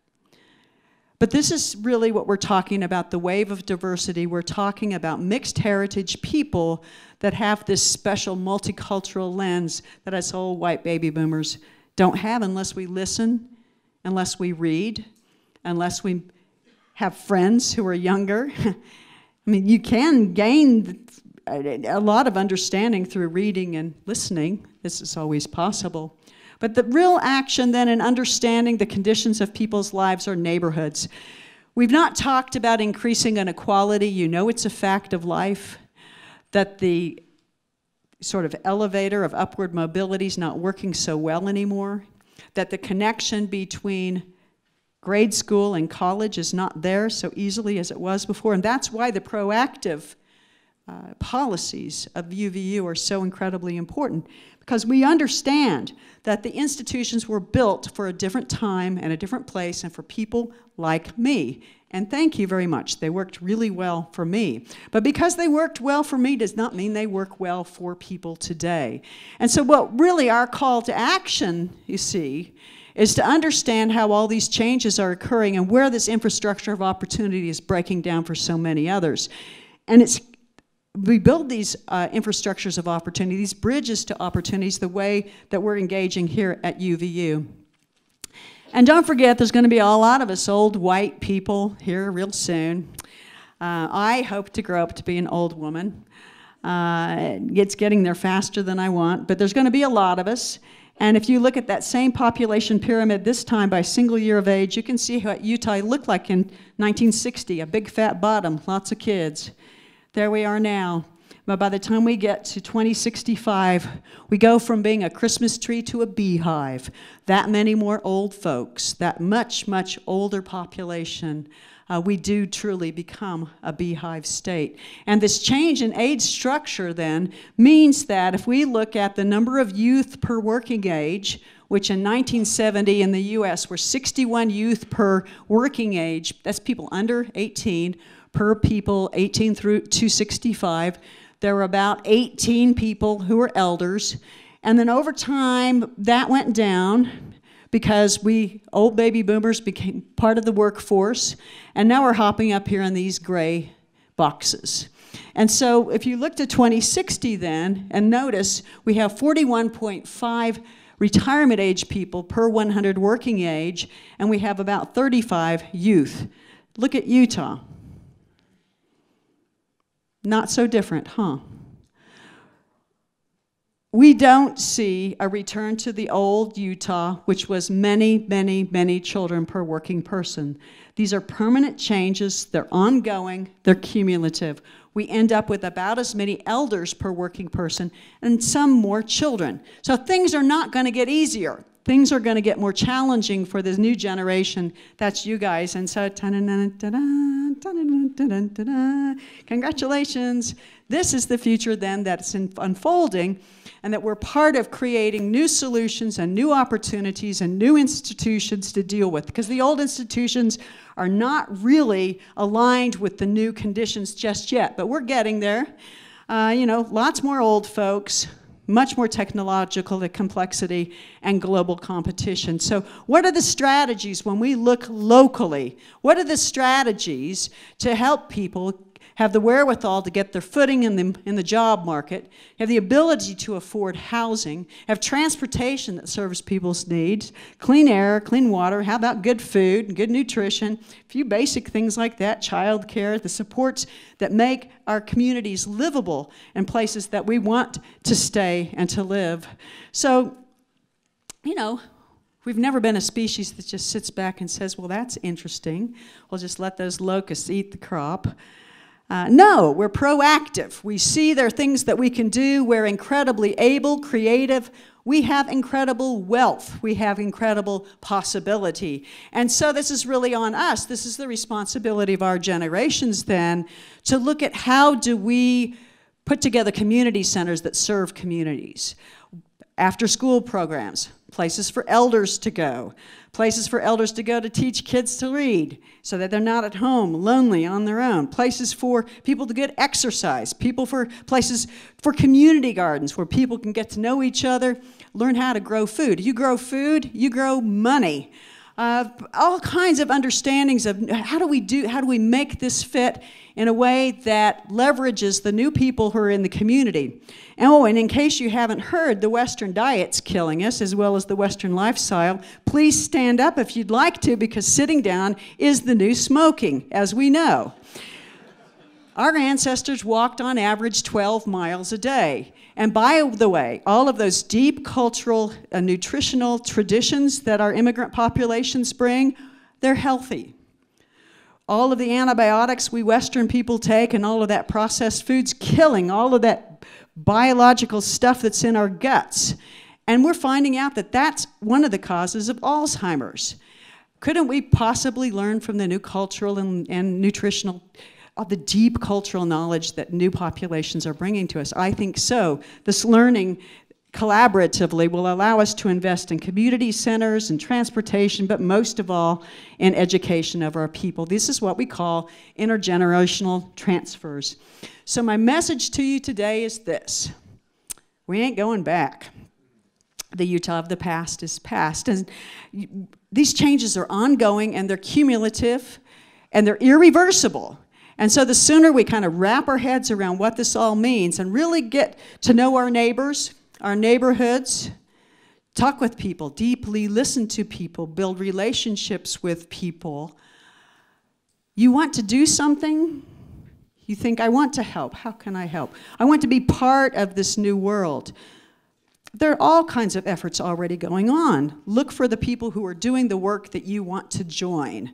But this is really what we're talking about, the wave of diversity. We're talking about mixed heritage people that have this special multicultural lens that us old white baby boomers don't have unless we listen, unless we read, unless we have friends who are younger. I mean, you can gain a lot of understanding through reading and listening. This is always possible. But the real action then in understanding the conditions of people's lives or neighborhoods. We've not talked about increasing inequality. You know it's a fact of life that the sort of elevator of upward mobility is not working so well anymore, that the connection between grade school and college is not there so easily as it was before, and that's why the proactive policies of UVU are so incredibly important, because we understand that the institutions were built for a different time and a different place and for people like me. And thank you very much. They worked really well for me. But because they worked well for me does not mean they work well for people today. And so what really our call to action, you see, is to understand how all these changes are occurring and where this infrastructure of opportunity is breaking down for so many others. And we build these infrastructures of opportunity, these bridges to opportunities, the way that we're engaging here at UVU. And don't forget, there's going to be a lot of us old white people here real soon. I hope to grow up to be an old woman. It's getting there faster than I want, but there's going to be a lot of us. And if you look at that same population pyramid, this time by single year of age, you can see what Utah looked like in 1960, a big fat bottom, lots of kids. There we are now. But by the time we get to 2065, we go from being a Christmas tree to a beehive. That many more old folks, that much, much older population. We do truly become a beehive state. And this change in age structure then means that if we look at the number of youth per working age, which in 1970 in the US were 61 youth per working age, that's people under 18, per people 18 through to 65, there were about 18 people who were elders. And then over time, that went down because old baby boomers became part of the workforce, and now we're hopping up here in these gray boxes. And so if you look to 2060 then, and notice we have 41.5 retirement age people per 100 working age, and we have about 35 youth. Look at Utah. Not so different, huh? We don't see a return to the old Utah, which was many, many, many children per working person. These are permanent changes, they're ongoing, they're cumulative. We end up with about as many elders per working person and some more children. So things are not going to get easier. Things are going to get more challenging for this new generation. That's you guys. And so, congratulations. This is the future then that's unfolding, and that we're part of creating new solutions and new opportunities and new institutions to deal with, because the old institutions are not really aligned with the new conditions just yet, but we're getting there. Lots more old folks, much more technological complexity and global competition. So what are the strategies when we look locally? What are the strategies to help people have the wherewithal to get their footing in the job market, have the ability to afford housing, have transportation that serves people's needs, clean air, clean water, how about good food, good nutrition, a few basic things like that, child care, the supports that make our communities livable and places that we want to stay and to live. So, we've never been a species that just sits back and says, well, that's interesting. We'll just let those locusts eat the crop. No, we're proactive. We see there are things that we can do. We're incredibly able, creative. We have incredible wealth. We have incredible possibility. And so this is really on us. This is the responsibility of our generations then to look at how do we put together community centers that serve communities. After-school programs, places for elders to go to teach kids to read so that they're not at home lonely on their own, places for people to get exercise, places for community gardens where people can get to know each other, learn how to grow food. You grow food, you grow money. All kinds of understandings of how do we make this fit in a way that leverages the new people who are in the community. And in case you haven't heard, the Western diet's killing us, as well as the Western lifestyle. Please stand up if you'd like to, because sitting down is the new smoking, as we know. Our ancestors walked on average 12 miles a day. And by the way, all of those deep cultural and nutritional traditions that our immigrant populations bring, they're healthy. All of the antibiotics we Western people take and all of that processed food's killing all of that biological stuff that's in our guts. And we're finding out that that's one of the causes of Alzheimer's. Couldn't we possibly learn from the new cultural and nutritional, the deep cultural knowledge that new populations are bringing to us? I think so. This learning collaboratively will allow us to invest in community centers and transportation, but most of all, in education of our people. This is what we call intergenerational transfers. So my message to you today is this: we ain't going back. The Utah of the past is past. And these changes are ongoing, and they're cumulative, and they're irreversible. And so the sooner we kind of wrap our heads around what this all means and really get to know our neighbors, our neighborhoods, talk with people, deeply listen to people, build relationships with people. You want to do something? You think, I want to help. How can I help? I want to be part of this new world. There are all kinds of efforts already going on. Look for the people who are doing the work that you want to join.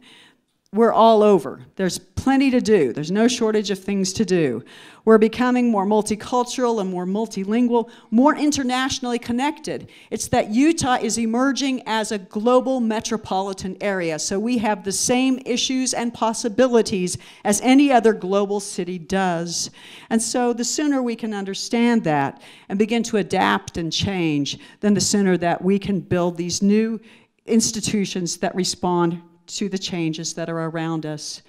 We're all over. There's plenty to do. There's no shortage of things to do. We're becoming more multicultural and more multilingual, more internationally connected. It's that Utah is emerging as a global metropolitan area, so we have the same issues and possibilities as any other global city does. And so the sooner we can understand that and begin to adapt and change, then the sooner that we can build these new institutions that respond to the changes that are around us.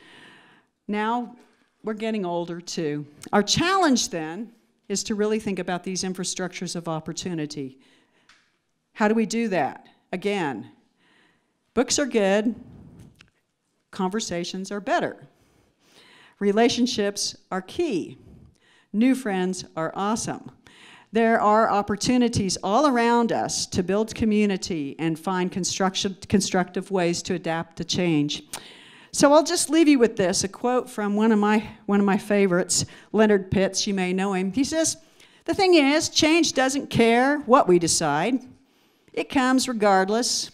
Now, we're getting older too. Our challenge then is to really think about these infrastructures of opportunity. How do we do that? Again, books are good, conversations are better. Relationships are key. New friends are awesome. There are opportunities all around us to build community and find constructive ways to adapt to change. So I'll just leave you with this, a quote from one of my favorites, Leonard Pitts, you may know him. He says, "The thing is, change doesn't care what we decide. It comes regardless.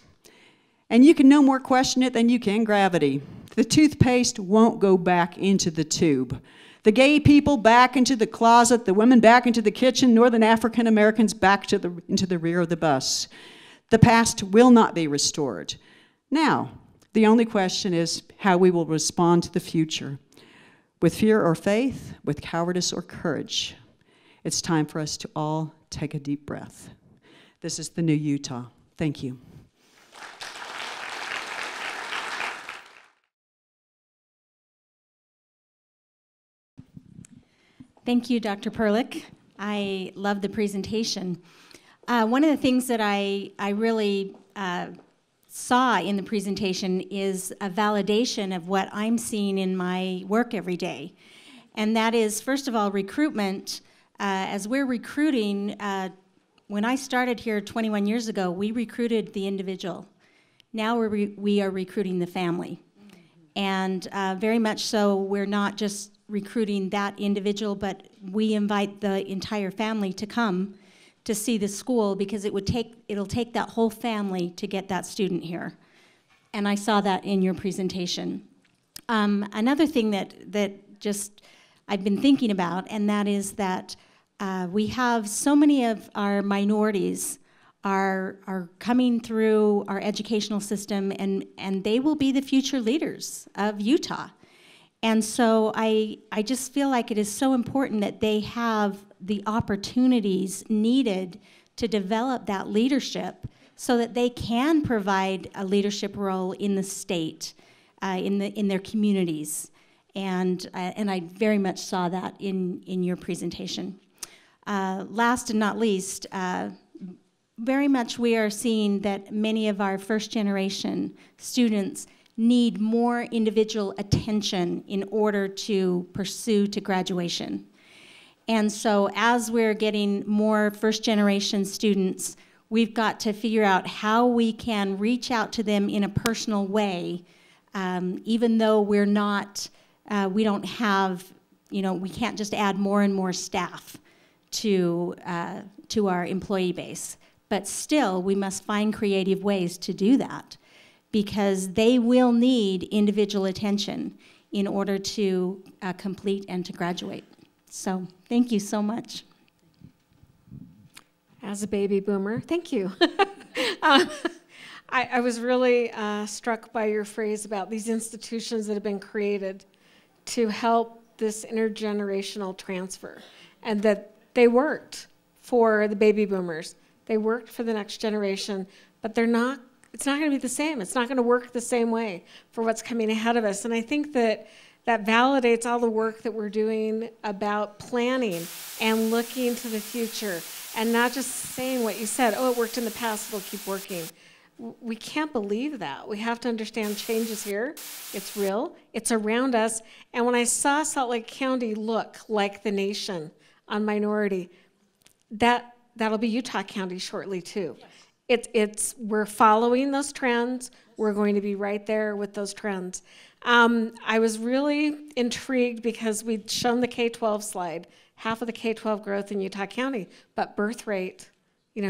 And you can no more question it than you can gravity. The toothpaste won't go back into the tube. The gay people back into the closet, the women back into the kitchen, Northern African Americans back into the rear of the bus. The past will not be restored. Now, the only question is how we will respond to the future. With fear or faith, with cowardice or courage. It's time for us to all take a deep breath." This is the new Utah. Thank you. Thank you, Dr. Perlich. I love the presentation. One of the things that I really saw in the presentation is a validation of what I'm seeing in my work every day. And that is, first of all, recruitment. As we're recruiting, when I started here 21 years ago, we recruited the individual. Now we are recruiting the family. And very much so, we're not just recruiting that individual, but we invite the entire family to come to see the school, because it'll take that whole family to get that student here. And I saw that in your presentation. Another thing that just I've been thinking about, and that is that we have so many of our minorities are coming through our educational system, and they will be the future leaders of Utah. And so I just feel like it is so important that they have the opportunities needed to develop that leadership so that they can provide a leadership role in the state, in their communities. And I very much saw that in your presentation. Last and not least, very much we are seeing that many of our first generation students need more individual attention in order to pursue to graduation. And so as we're getting more first generation students, we've got to figure out how we can reach out to them in a personal way, even though we're not, we don't have, we can't just add more and more staff to our employee base. But still, we must find creative ways to do that, because they will need individual attention in order to complete and to graduate. So thank you so much. As a baby boomer, thank you. I was really struck by your phrase about these institutions that have been created to help this intergenerational transfer, and that they worked for the baby boomers. They worked for the next generation, but it's not going to be the same. It's not going to work the same way for what's coming ahead of us. And I think that validates all the work that we're doing about planning and looking to the future, and not just saying what you said, oh, it worked in the past, it'll keep working. We can't believe that. We have to understand change is here. It's real. It's around us. And when I saw Salt Lake County look like the nation on minority, that'll be Utah County shortly too. Yes. We're following those trends. We're going to be right there with those trends. I was really intrigued because we'd shown the K-12 slide, half of the K-12 growth in Utah County, but birth rate,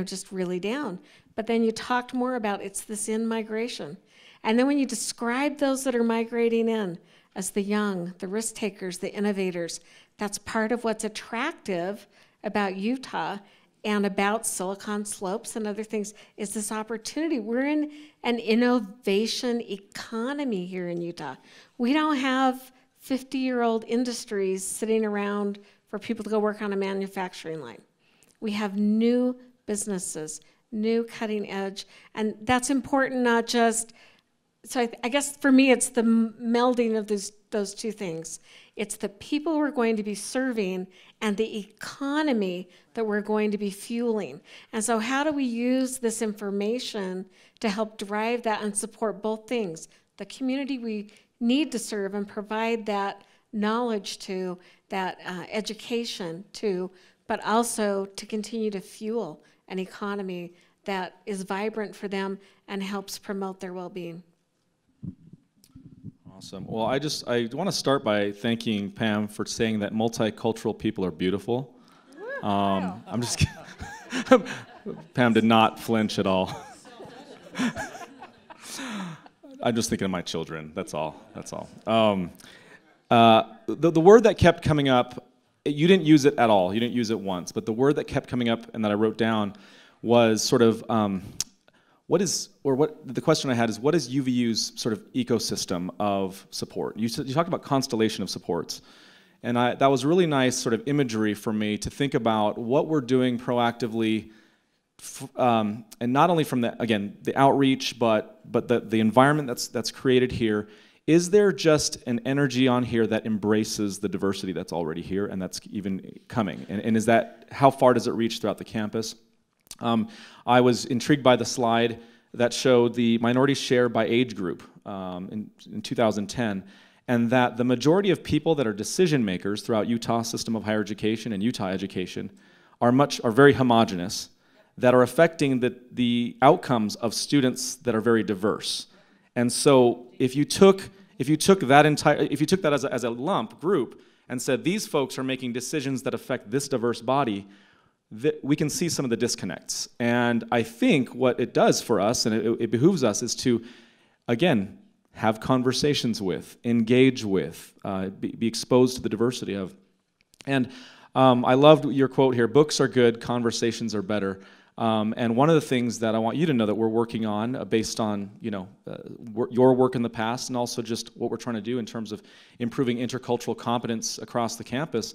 just really down. But then you talked more about it's this in-migration. And then when you describe those that are migrating in as the young, the risk takers, the innovators, that's part of what's attractive about Utah and about Silicon Slopes and other things is this opportunity. We're in an innovation economy here in Utah. We don't have 50-year-old industries sitting around for people to go work on a manufacturing line. We have new businesses, new cutting edge, and that's important not just, so I guess for me it's the melding of those two things. It's the people we're going to be serving and the economy that we're going to be fueling. And so how do we use this information to help drive that and support both things? The community we need to serve and provide that knowledge to, that education to, but also to continue to fuel an economy that is vibrant for them and helps promote their well-being. Awesome. Well, I want to start by thanking Pam for saying that multicultural people are beautiful. I'm just kidding. Pam did not flinch at all. I'm just thinking of my children. That's all. That's all. The word that kept coming up, you didn't use it at all. You didn't use it once. But the word that kept coming up and that I wrote down was sort of the question I had is, what is UVU's sort of ecosystem of support? You talked about constellation of supports. And that was really nice sort of imagery for me to think about what we're doing proactively, and not only from the outreach, but the environment that's created here. Is there just an energy on here that embraces the diversity that's already here and that's even coming? And is that, how far does it reach throughout the campus? I was intrigued by the slide that showed the minority share by age group in 2010, and that the majority of people that are decision makers throughout Utah's system of higher education and Utah education are very homogenous, that are affecting the outcomes of students that are very diverse. And so if you took that as a lump group and said these folks are making decisions that affect this diverse body, we can see some of the disconnects. And I think what it does for us, and it behooves us, is to, again, have conversations with, engage with, be exposed to the diversity of. And I loved your quote here, books are good, conversations are better. And one of the things that I want you to know that we're working on based on your work in the past and also just what we're trying to do in terms of improving intercultural competence across the campus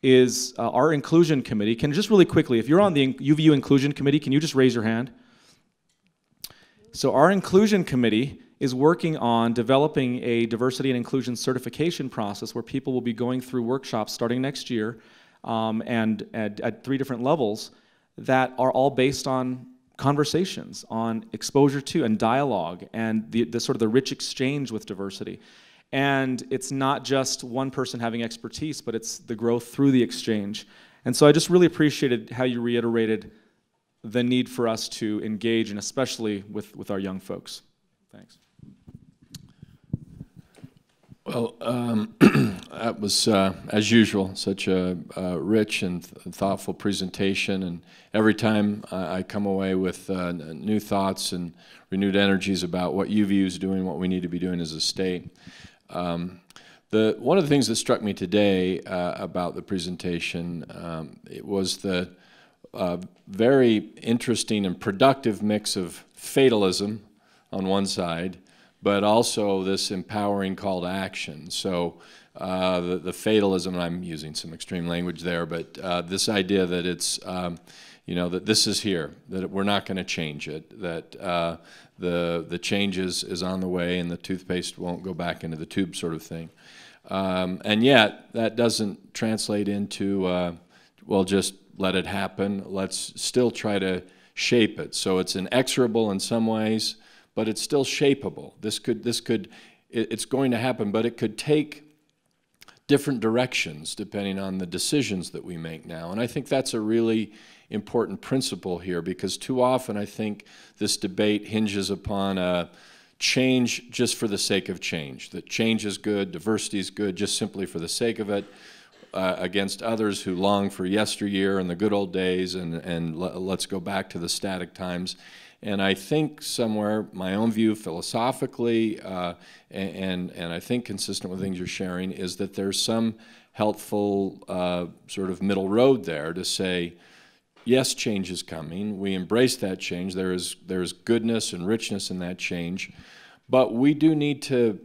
is our inclusion committee. Can just really quickly, if you're on the UVU inclusion committee, can you just raise your hand? So our inclusion committee is working on developing a diversity and inclusion certification process where people will be going through workshops starting next year and at 3 different levels that are all based on conversations, on exposure to and dialogue and the sort of the rich exchange with diversity. And it's not just one person having expertise, but it's the growth through the exchange. And so I just really appreciated how you reiterated the need for us to engage, and especially with our young folks. Thanks. Well, that was, as usual, such a rich and thoughtful presentation. And every time I come away with new thoughts and renewed energies about what UVU is doing, what we need to be doing as a state. One of the things that struck me today about the presentation it was the very interesting and productive mix of fatalism on one side, but also this empowering call to action. So the fatalism, and I'm using some extreme language there, but this idea that it's, that this is here, that we're not going to change it, that the change is on the way and the toothpaste won't go back into the tube sort of thing. And yet, that doesn't translate into, well, just let it happen. Let's still try to shape it. So it's inexorable in some ways, but it's still shapeable. It's going to happen, but it could take different directions depending on the decisions that we make now. And I think that's a really important principle here, because too often I think this debate hinges upon a change just for the sake of change, that change is good, diversity is good just simply for the sake of it. against others who long for yesteryear and the good old days, and let's go back to the static times. And I think somewhere, my own view philosophically, and I think consistent with things you're sharing, is that there's some helpful sort of middle road there to say, yes, change is coming. We embrace that change. There's goodness and richness in that change. But we do need to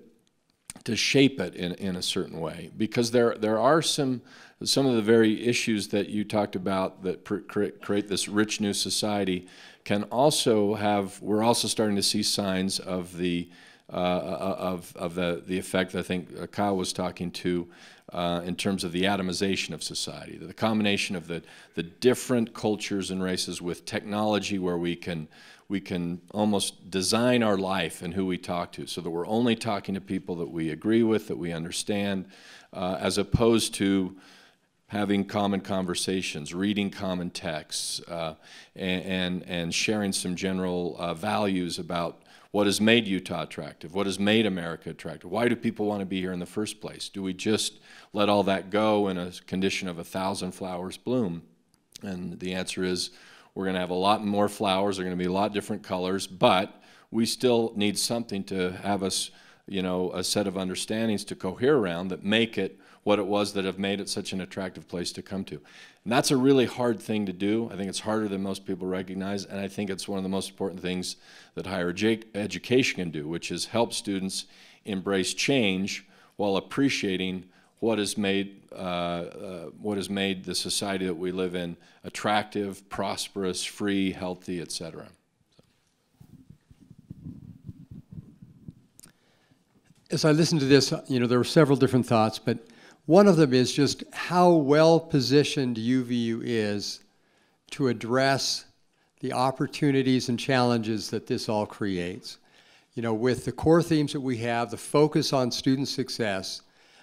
shape it in a certain way, because there are some of the very issues that you talked about that create this rich new society can also have, we're also starting to see signs of the effect that I think Kyle was talking to in terms of the atomization of society, the combination of the different cultures and races with technology, where we can almost design our life and who we talk to, so that we're only talking to people that we agree with, that we understand, as opposed to having common conversations, reading common texts, and sharing some general values about what has made Utah attractive, what has made America attractive. Why do people want to be here in the first place? Do we just let all that go in a condition of 1,000 flowers bloom? And the answer is, we're going to have a lot more flowers, they're going to be a lot different colors, but we still need something to have us, a set of understandings to cohere around that make it what it was that have made it such an attractive place to come to. And that's a really hard thing to do. I think it's harder than most people recognize, and I think it's one of the most important things that higher education can do, which is help students embrace change while appreciating what has made the society that we live in attractive, prosperous, free, healthy, etc. As I listened to this, there were several different thoughts, but one of them is just how well positioned UVU is to address the opportunities and challenges that this all creates. With the core themes that we have, the focus on student success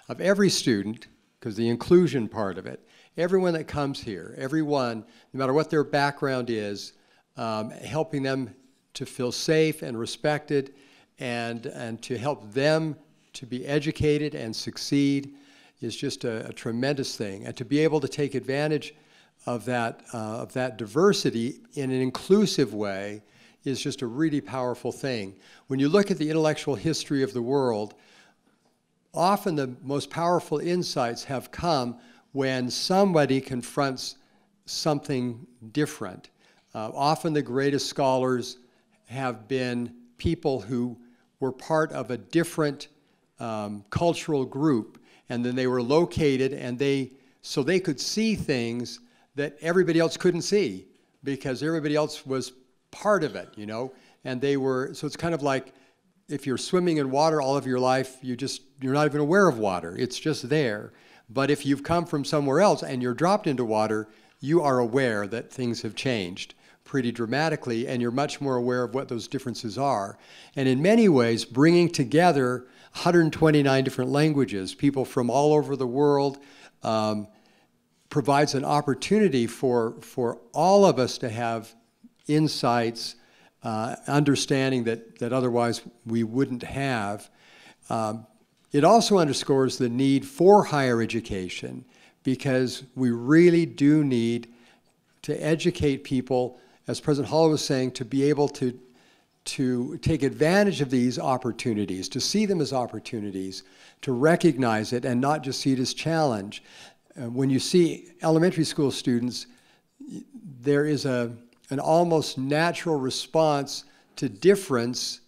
of every student, because the inclusion part of it, everyone that comes here, everyone, no matter what their background is, helping them to feel safe and respected, and to help them to be educated and succeed is just a tremendous thing. And to be able to take advantage of that diversity in an inclusive way is just a really powerful thing. When you look at the intellectual history of the world, often the most powerful insights have come when somebody confronts something different. Often the greatest scholars have been people who were part of a different cultural group, and then they were located, and so they could see things that everybody else couldn't see because everybody else was part of it, and so it's kind of like if you're swimming in water all of your life, you're not even aware of water. It's just there. But if you've come from somewhere else and you're dropped into water, you are aware that things have changed pretty dramatically, and you're much more aware of what those differences are. And in many ways, bringing together 129 different languages, people from all over the world, provides an opportunity for all of us to have insights, understanding that otherwise we wouldn't have. It also underscores the need for higher education, because we really do need to educate people, as President Hall was saying, to be able to take advantage of these opportunities, to see them as opportunities, to recognize it and not just see it as challenge. When you see elementary school students, there is an almost natural response to difference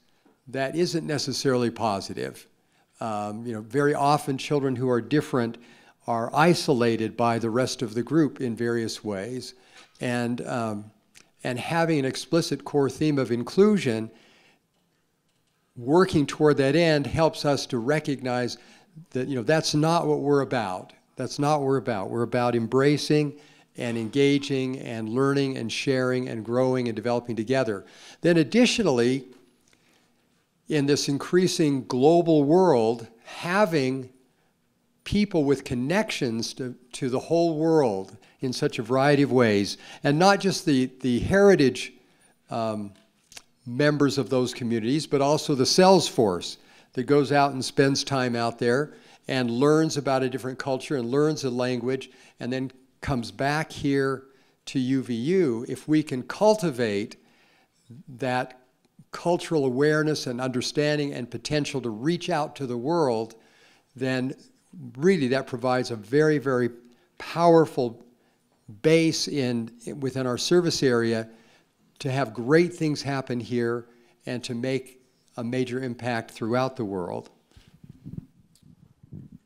that isn't necessarily positive. Very often children who are different are isolated by the rest of the group in various ways. And having an explicit core theme of inclusion, working toward that end, helps us to recognize that that's not what we're about. That's not what we're about. We're about embracing and engaging and learning and sharing and growing and developing together. Then additionally, in this increasing global world, having people with connections to the whole world in such a variety of ways, and not just the heritage members of those communities, but also the sales force that goes out and spends time out there and learns about a different culture and learns a language and then comes back here to UVU, if we can cultivate that cultural awareness and understanding and potential to reach out to the world, then really that provides a very, very powerful base within our service area to have great things happen here and to make a major impact throughout the world.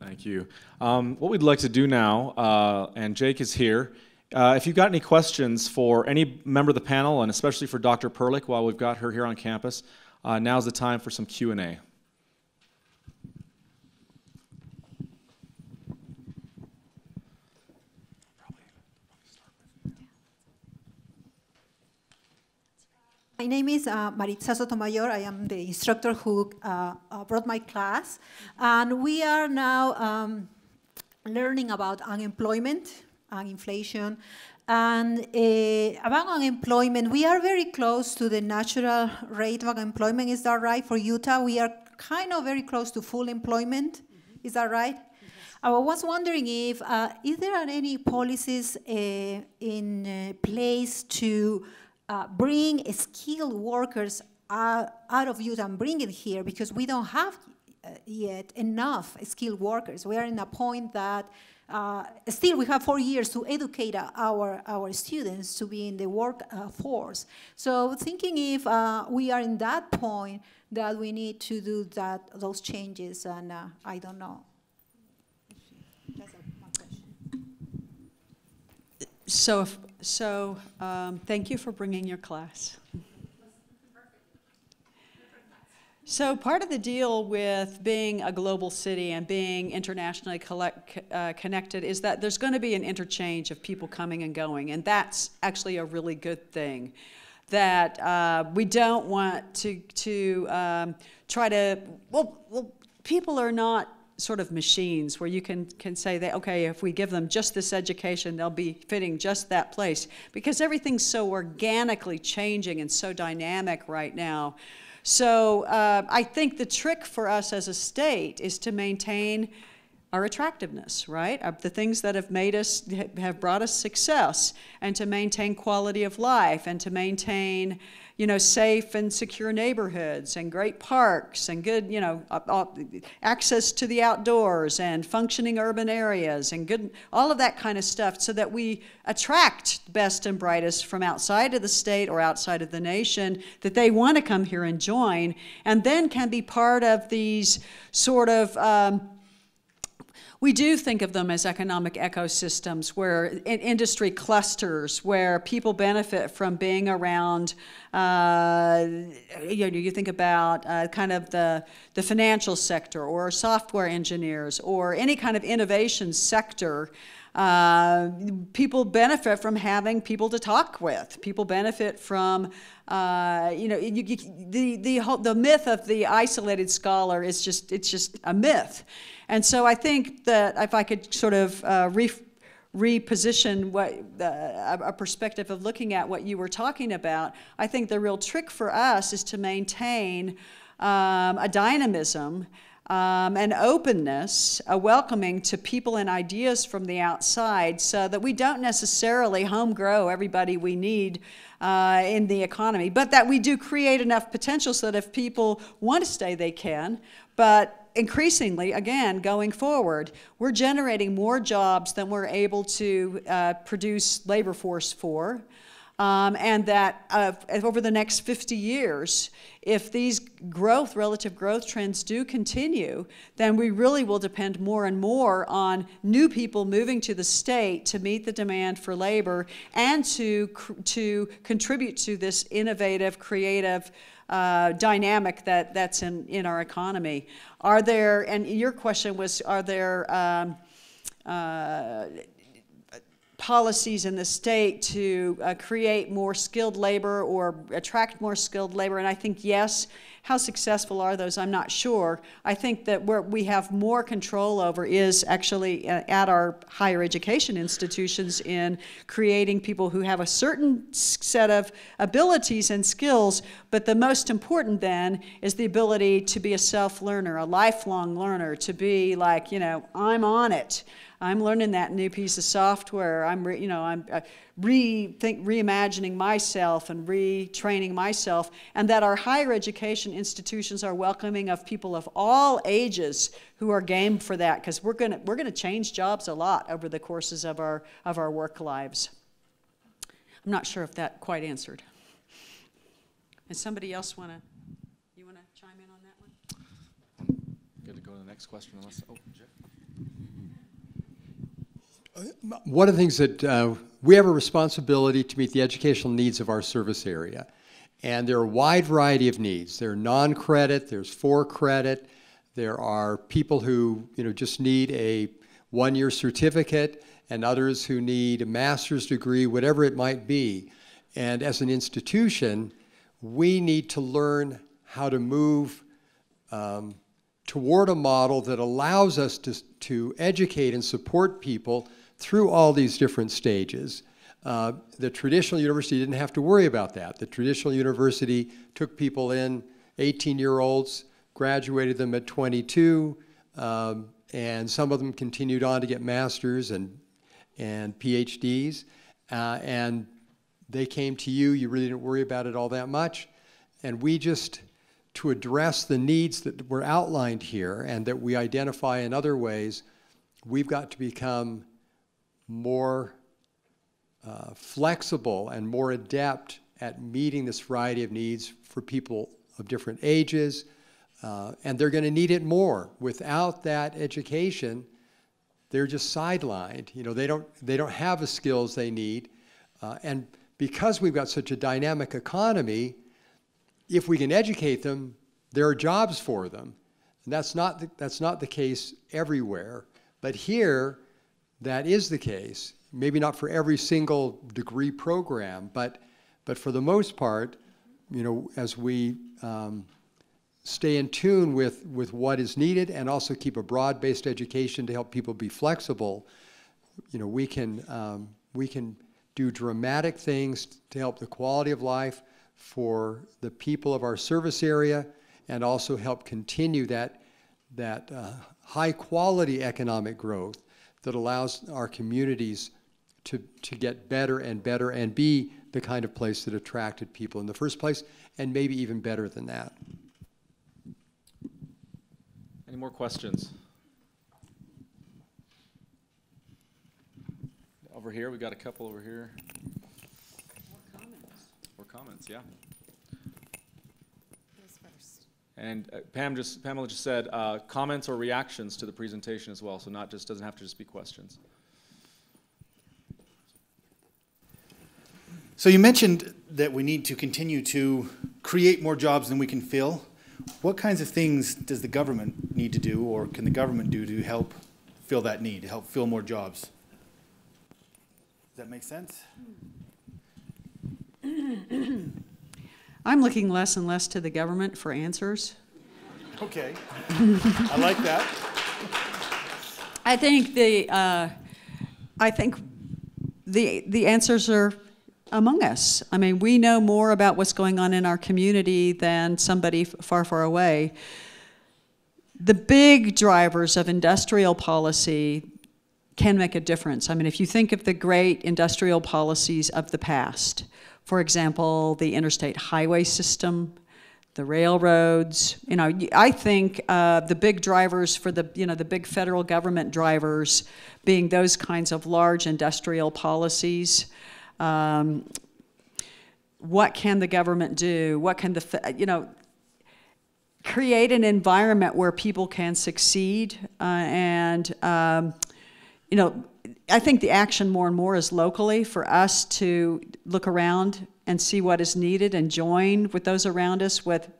Thank you. What we'd like to do now, and Jake is here, if you've got any questions for any member of the panel, and especially for Dr. Perlich while we've got her here on campus, now's the time for some Q&A. My name is Maritza Sotomayor. I am the instructor who brought my class. And we are now learning about unemployment and inflation. And about unemployment, we are very close to the natural rate of unemployment. Is that right? For Utah, we are kind of very close to full employment. Is that right? I was wondering if, is there any policies in place to bring skilled workers out of Utah and bring it here, because we don't have yet enough skilled workers. We are in a point that still we have 4 years to educate our students to be in the workforce. So thinking if we are in that point that we need to do those changes, and I don't know. That's my question. So thank you for bringing your class. So part of the deal with being a global city and being internationally connected is that there's going to be an interchange of people coming and going, and that's actually a really good thing. That we don't want to try to, well, people are not sort of machines where you can say that, okay, if we give them just this education, they'll be fitting just that place, because everything's so organically changing and so dynamic right now. So I think the trick for us as a state is to maintain our attractiveness, right? The things that have brought us success, and to maintain quality of life, and to maintain, you know, safe and secure neighborhoods, and great parks, and good, you know, access to the outdoors, and functioning urban areas, and good, all of that kind of stuff, so that we attract the best and brightest from outside of the state or outside of the nation, that they want to come here and join, and then can be part of these sort of we do think of them as economic ecosystems, where in industry clusters, where people benefit from being around. You think about kind of the financial sector, or software engineers, or any kind of innovation sector. People benefit from having people to talk with. People benefit from, you know, the myth of the isolated scholar is just a myth. And so I think that if I could sort of reposition a perspective of looking at what you were talking about, I think the real trick for us is to maintain a dynamism, an openness, a welcoming to people and ideas from the outside, so that we don't necessarily home grow everybody we need in the economy, but that we do create enough potential so that if people want to stay, they can. But increasingly, again, going forward, we're generating more jobs than we're able to produce labor force for. And that over the next 50 years, if these relative growth trends do continue, then we really will depend more and more on new people moving to the state to meet the demand for labor, and to contribute to this innovative, creative dynamic that's in our economy. Are there, and your question was, are there policies in the state to create more skilled labor or attract more skilled labor, and I think yes. How successful are those? I'm not sure. I think that where we have more control over is actually at our higher education institutions in creating people who have a certain set of abilities and skills, but the most important then is the ability to be a self-learner, a lifelong learner, to be like, you know, I'm on it. I'm learning that new piece of software. I'm reimagining myself and retraining myself, and that our higher education institutions are welcoming of people of all ages who are game for that, because we're gonna change jobs a lot over the courses of our work lives. I'm not sure if that quite answered. Does somebody else wanna chime in on that one? Good to go to the next question, unless. Oh, Jeff. One of the things that we have a responsibility to meet the educational needs of our service area. And there are a wide variety of needs. There are non-credit, there's for credit, there are people who just need a one-year certificate, and others who need a master's degree, whatever it might be. And as an institution, we need to learn how to move toward a model that allows us to educate and support people through all these different stages. The traditional university didn't have to worry about that. The traditional university took people in, 18-year-olds, graduated them at 22, and some of them continued on to get masters and PhDs, and they came to you. You really didn't worry about it all that much. And we just, to address the needs that were outlined here and that we identify in other ways, we've got to become more flexible and more adept at meeting this variety of needs for people of different ages, and they're going to need it more. Without that education, they're just sidelined. They don't have the skills they need, and because we've got such a dynamic economy, if we can educate them, there are jobs for them. And that's not the case everywhere, but here, that is the case. Maybe not for every single degree program, but for the most part, as we stay in tune with what is needed and also keep a broad-based education to help people be flexible, we can do dramatic things to help the quality of life for the people of our service area, and also help continue that high-quality economic growth that allows our communities to get better and better and be the kind of place that attracted people in the first place, and maybe even better than that. Any more questions? Over here, we got a couple over here. More comments, yeah. And Pamela just said comments or reactions to the presentation as well, so doesn't have to just be questions. So you mentioned that we need to continue to create more jobs than we can fill. What kinds of things does the government need to do, or can the government do to help fill that need, to help fill more jobs? Does that make sense? I'm looking less and less to the government for answers. Okay, I like that. I think the answers are among us. I mean, we know more about what's going on in our community than somebody far, far away. The big drivers of industrial policy can make a difference. I mean, if you think of the great industrial policies of the past, for example, the interstate highway system, the railroads, I think the big drivers for the big federal government drivers being those kinds of large industrial policies. What can the government do? What can create an environment where people can succeed? I think the action more and more is locally for us to look around and see what is needed and join with those around us with,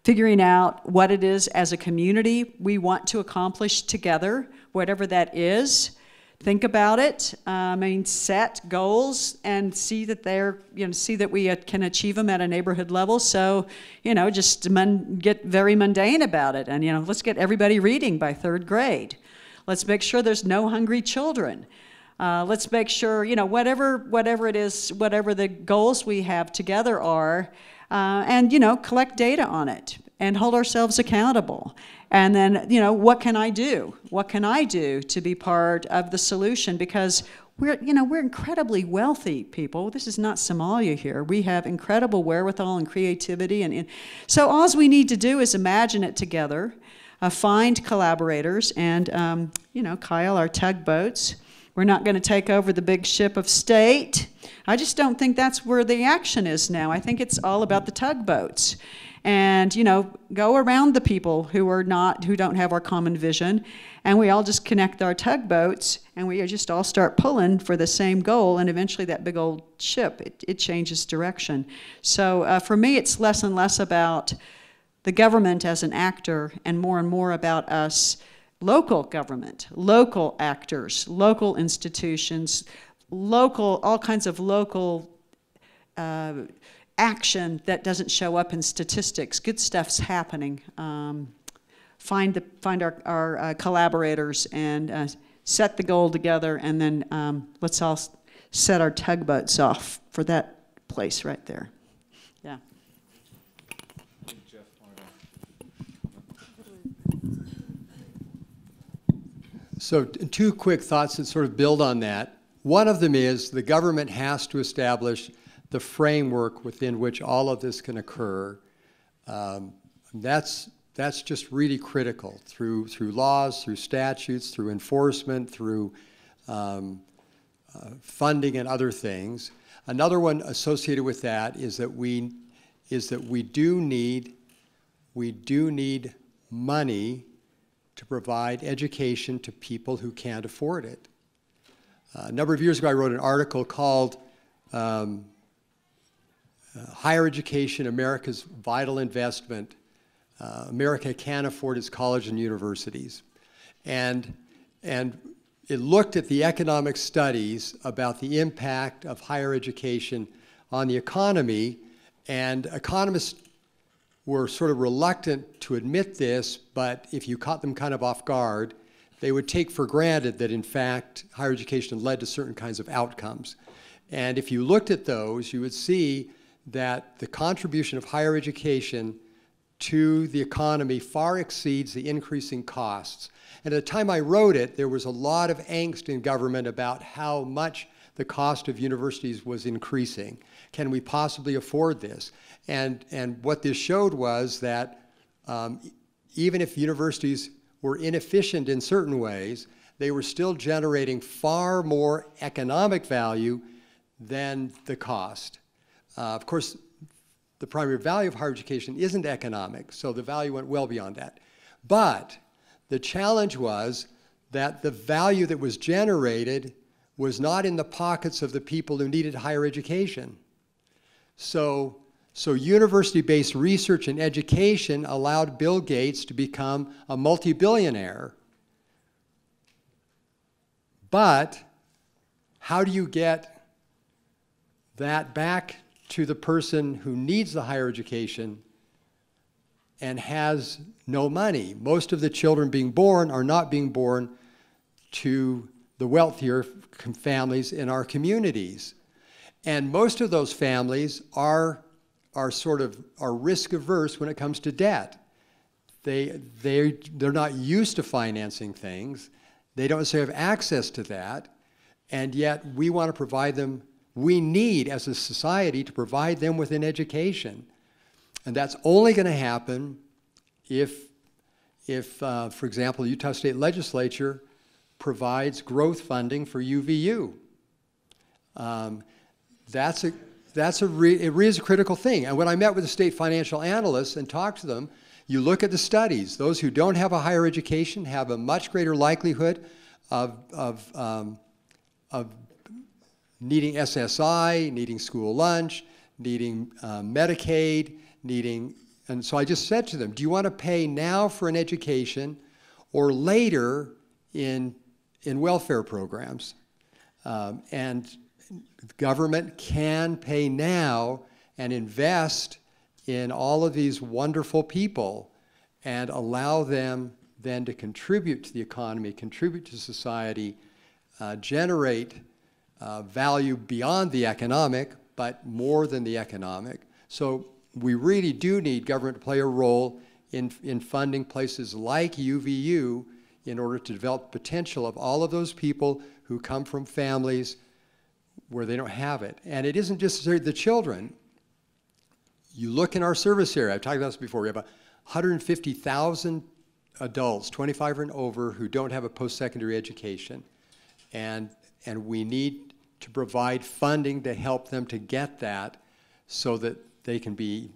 figuring out what it is as a community we want to accomplish together, whatever that is. think about it. I mean, set goals and see that see that we can achieve them at a neighborhood level. So, just get very mundane about it. And, let's get everybody reading by 3rd grade. Let's make sure there's no hungry children. Let's make sure, whatever it is, whatever the goals we have together are, and, collect data on it and hold ourselves accountable. And then, what can I do? What can I do to be part of the solution? Because we're incredibly wealthy people. This is not Somalia here. We have incredible wherewithal and creativity. And so all we need to do is imagine it together, find collaborators, and, Kyle, our tugboats. We're not going to take over the big ship of state. I just don't think that's where the action is now. I think it's all about the tugboats. And, go around the people who don't have our common vision, and we all just connect our tugboats, and we just all start pulling for the same goal, and eventually that big old ship, it changes direction. So for me, it's less and less about the government as an actor, and more about us, local government, local actors, local institutions, all kinds of local action that doesn't show up in statistics. Good stuff's happening. Find our collaborators and set the goal together, and then let's all set our tugboats off for that place right there. Yeah. So 2 quick thoughts that sort of build on that. One of them is the government has to establish the framework within which all of this can occur. That's just really critical through laws, through statutes, through enforcement, through funding and other things. Another one associated with that is that we do need money to provide education to people who can't afford it. A number of years ago, I wrote an article called Higher Education, America's Vital Investment. America can't afford its colleges and universities. And it looked at the economic studies about the impact of higher education on the economy, and economists were sort of reluctant to admit this, but if you caught them kind of off guard, they would take for granted that, in fact, higher education led to certain kinds of outcomes. And if you looked at those, you would see that the contribution of higher education to the economy far exceeds the increasing costs. And at the time I wrote it, there was a lot of angst in government about how much the cost of universities was increasing. Can we possibly afford this? And what this showed was that even if universities were inefficient in certain ways, they were still generating far more economic value than the cost. Of course, the primary value of higher education isn't economic, so the value went well beyond that. But the challenge was that the value that was generated was not in the pockets of the people who needed higher education. So university-based research and education allowed Bill Gates to become a multi-billionaire. But how do you get that back to the person who needs the higher education and has no money? Most of the children being born are not being born to the wealthier families in our communities. And most of those families are risk averse when it comes to debt. They're not used to financing things. They don't necessarily have access to that. And yet we want to provide them, we need as a society to provide them with an education. And that's only going to happen if for example, the Utah State Legislature provides growth funding for UVU. It really is a critical thing. And when I met with the state financial analysts and talked to them, you look at the studies. Those who don't have a higher education have a much greater likelihood of needing SSI, needing school lunch, needing Medicaid, and so I just said to them, do you want to pay now for an education or later in in welfare programs. And the government can pay now and invest in all of these wonderful people and allow them then to contribute to the economy, contribute to society, generate value beyond the economic, but more than the economic. So we really do need government to play a role in funding places like UVU in order to develop the potential of all of those people who come from families where they don't have it. And it isn't just the children. You look in our service area, I've talked about this before, we have 150,000 adults, 25 and over, who don't have a post-secondary education. And we need to provide funding to help them to get that so that they can be,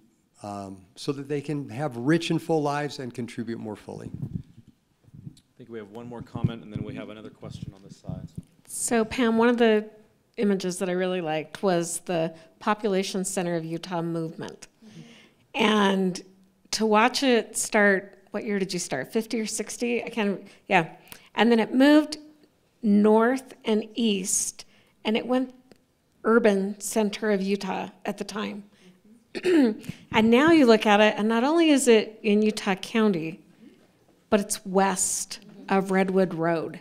so that they can have rich and full lives and contribute more fully. I think we have one more comment, and then we have another question on this side. So Pam, one of the images that I really liked was the Population Center of Utah movement. And to watch it start, what year did you start, 50 or 60? I can't, yeah. And then it moved north and east, and it went urban center of Utah at the time. And now you look at it, and not only is it in Utah County, but it's west of Redwood Road.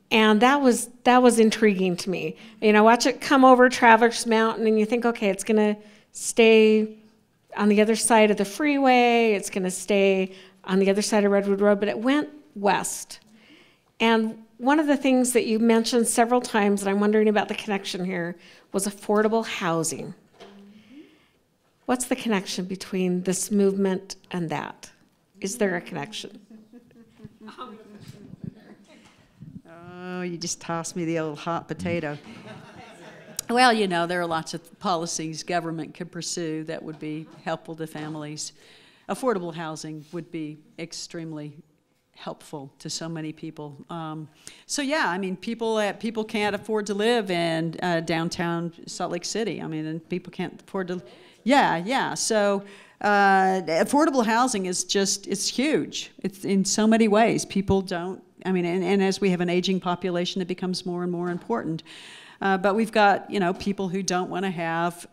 And that was intriguing to me. You know, watch it come over Traverse Mountain, and you think, okay, it's going to stay on the other side of the freeway, it's going to stay on the other side of Redwood Road, but it went west. And one of the things that you mentioned several times, and I'm wondering about the connection here, was affordable housing. What's the connection between this movement and that? Is there a connection? Oh, you just tossed me the old hot potato. Well, you know, there are lots of policies government could pursue that would be helpful to families. Affordable housing would be extremely helpful to so many people. So yeah, I mean, people can't afford to live in downtown Salt Lake City. I mean, and people can't afford to. Yeah. So affordable housing is it's huge. It's in so many ways. People don't. I mean, and as we have an aging population, it becomes more and more important. But we've got, you know, people who don't want to have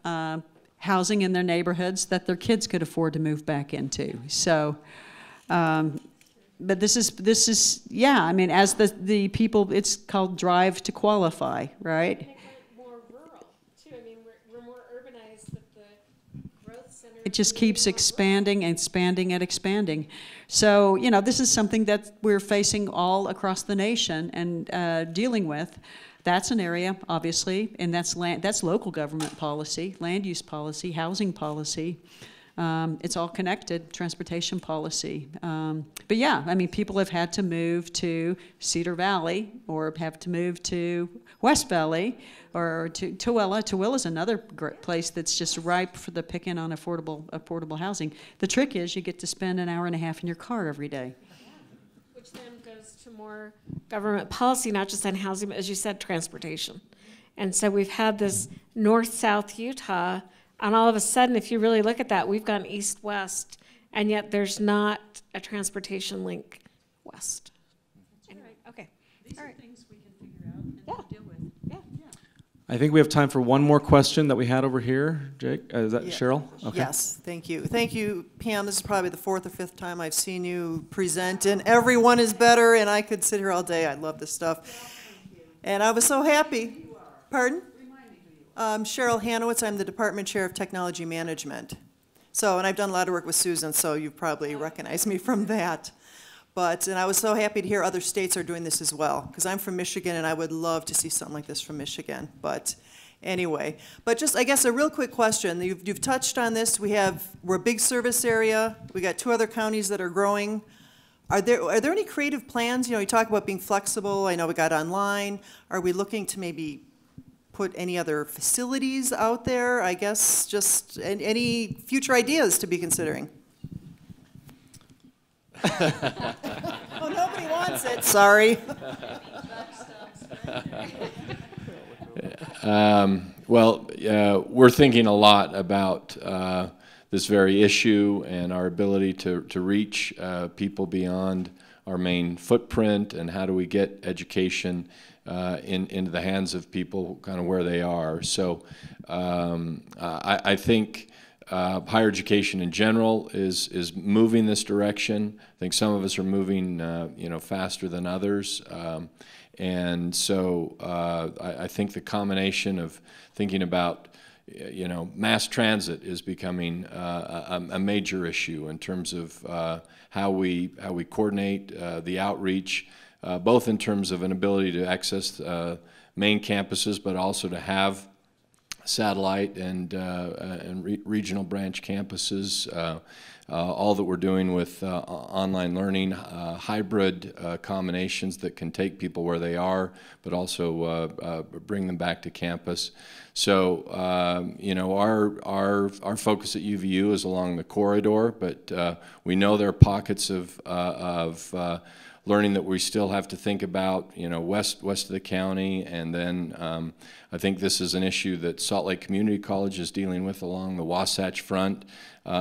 housing in their neighborhoods that their kids could afford to move back into. So, but this is yeah. I mean, as the people, it's called Drive to Qualify, right? Make it more rural too. I mean, we're more urbanized, but the growth center. It just keeps expanding and expanding and expanding. So, you know, this is something that we're facing all across the nation and dealing with. That's an area, obviously, and that's local government policy, land use policy, housing policy. It's all connected, transportation policy. But yeah, I mean, people have had to move to Cedar Valley or have to move to West Valley or to Tooele. Tooele is another great place that's just ripe for the picking on affordable housing. The trick is you get to spend an hour and a half in your car every day. Which then goes to more government policy, not just on housing, but as you said, transportation. And so we've had this north-south Utah, and all of a sudden, if you really look at that, we've gone east-west, and yet there's not a transportation link west. Anyway, okay. These are things we can figure out and deal with. Yeah. I think we have time for one more question that we had over here. Jake, is that Cheryl? Okay. Yes, thank you. Thank you, Pam. This is probably the 4th or 5th time I've seen you present, and everyone is better, and I could sit here all day. I love this stuff. And I was so happy. Pardon? Cheryl Hanowitz. I'm the Department Chair of Technology Management. So, and I've done a lot of work with Susan, so you probably recognize me from that. And I was so happy to hear other states are doing this as well, because I'm from Michigan, and I would love to see something like this from Michigan. But anyway, just, I guess, a real quick question. You've touched on this. We're a big service area. We got 2 other counties that are growing. Are there any creative plans? You know, you talk about being flexible. I know we got online. Are we looking to maybe put any other facilities out there? I guess just any future ideas to be considering. Oh, nobody wants it. Sorry. We're thinking a lot about this very issue and our ability to reach people beyond our main footprint, and how do we get education into the hands of people kind of where they are. So I think higher education in general is moving this direction. I think some of us are moving faster than others. And so I think the combination of thinking about mass transit is becoming a major issue in terms of how we coordinate the outreach, both in terms of an ability to access main campuses, but also to have satellite and regional branch campuses. All that we're doing with online learning, hybrid combinations that can take people where they are, but also bring them back to campus. So, our focus at UVU is along the corridor, but we know there are pockets of learning that we still have to think about, west of the county, and then I think this is an issue that Salt Lake Community College is dealing with along the Wasatch Front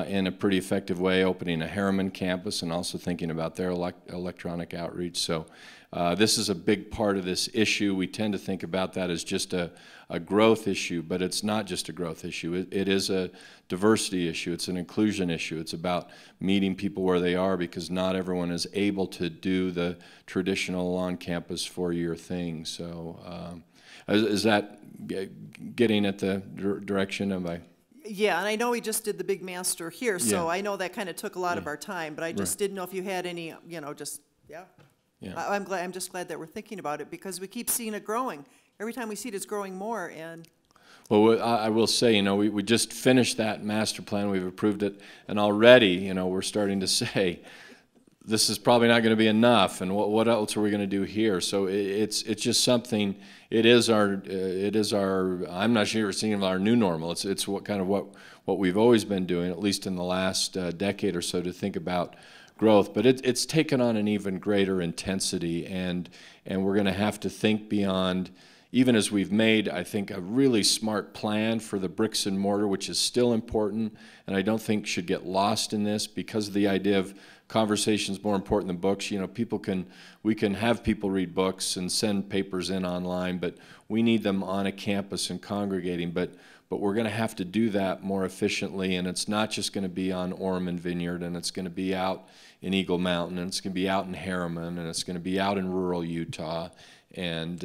in a pretty effective way, opening a Harriman campus and also thinking about their electronic outreach. So this is a big part of this issue. We tend to think about that as just a growth issue, but it's not just a growth issue. It is a diversity issue. It's an inclusion issue. It's about meeting people where they are, because not everyone is able to do the traditional on-campus four-year thing. So is that getting at the direction of my... Yeah, and I know we just did the big master here, so I know that kind of took a lot of our time, but I just didn't know if you had any, Yeah. I'm just glad that we're thinking about it, because we keep seeing it growing. Every time we see it, it's growing more, and... Well, I will say, we just finished that master plan. We've approved it, and already, we're starting to say, this is probably not going to be enough, and what else are we going to do here? So it's just something. It is our. I'm not sure it's seeing our new normal. It's what we've always been doing, at least in the last decade or so, to think about growth. But it's taken on an even greater intensity, and we're going to have to think beyond. Even as we've made, I think, a really smart plan for the bricks and mortar, which is still important, and I don't think should get lost in this, because of the idea of conversations more important than books. We can have people read books and send papers in online, but we need them on a campus and congregating. But we're going to have to do that more efficiently, and it's not just going to be on Orem and Vineyard, and it's going to be out in Eagle Mountain, and it's going to be out in Harriman, and it's going to be out in rural Utah and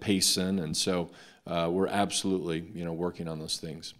Payson, and so we're absolutely working on those things.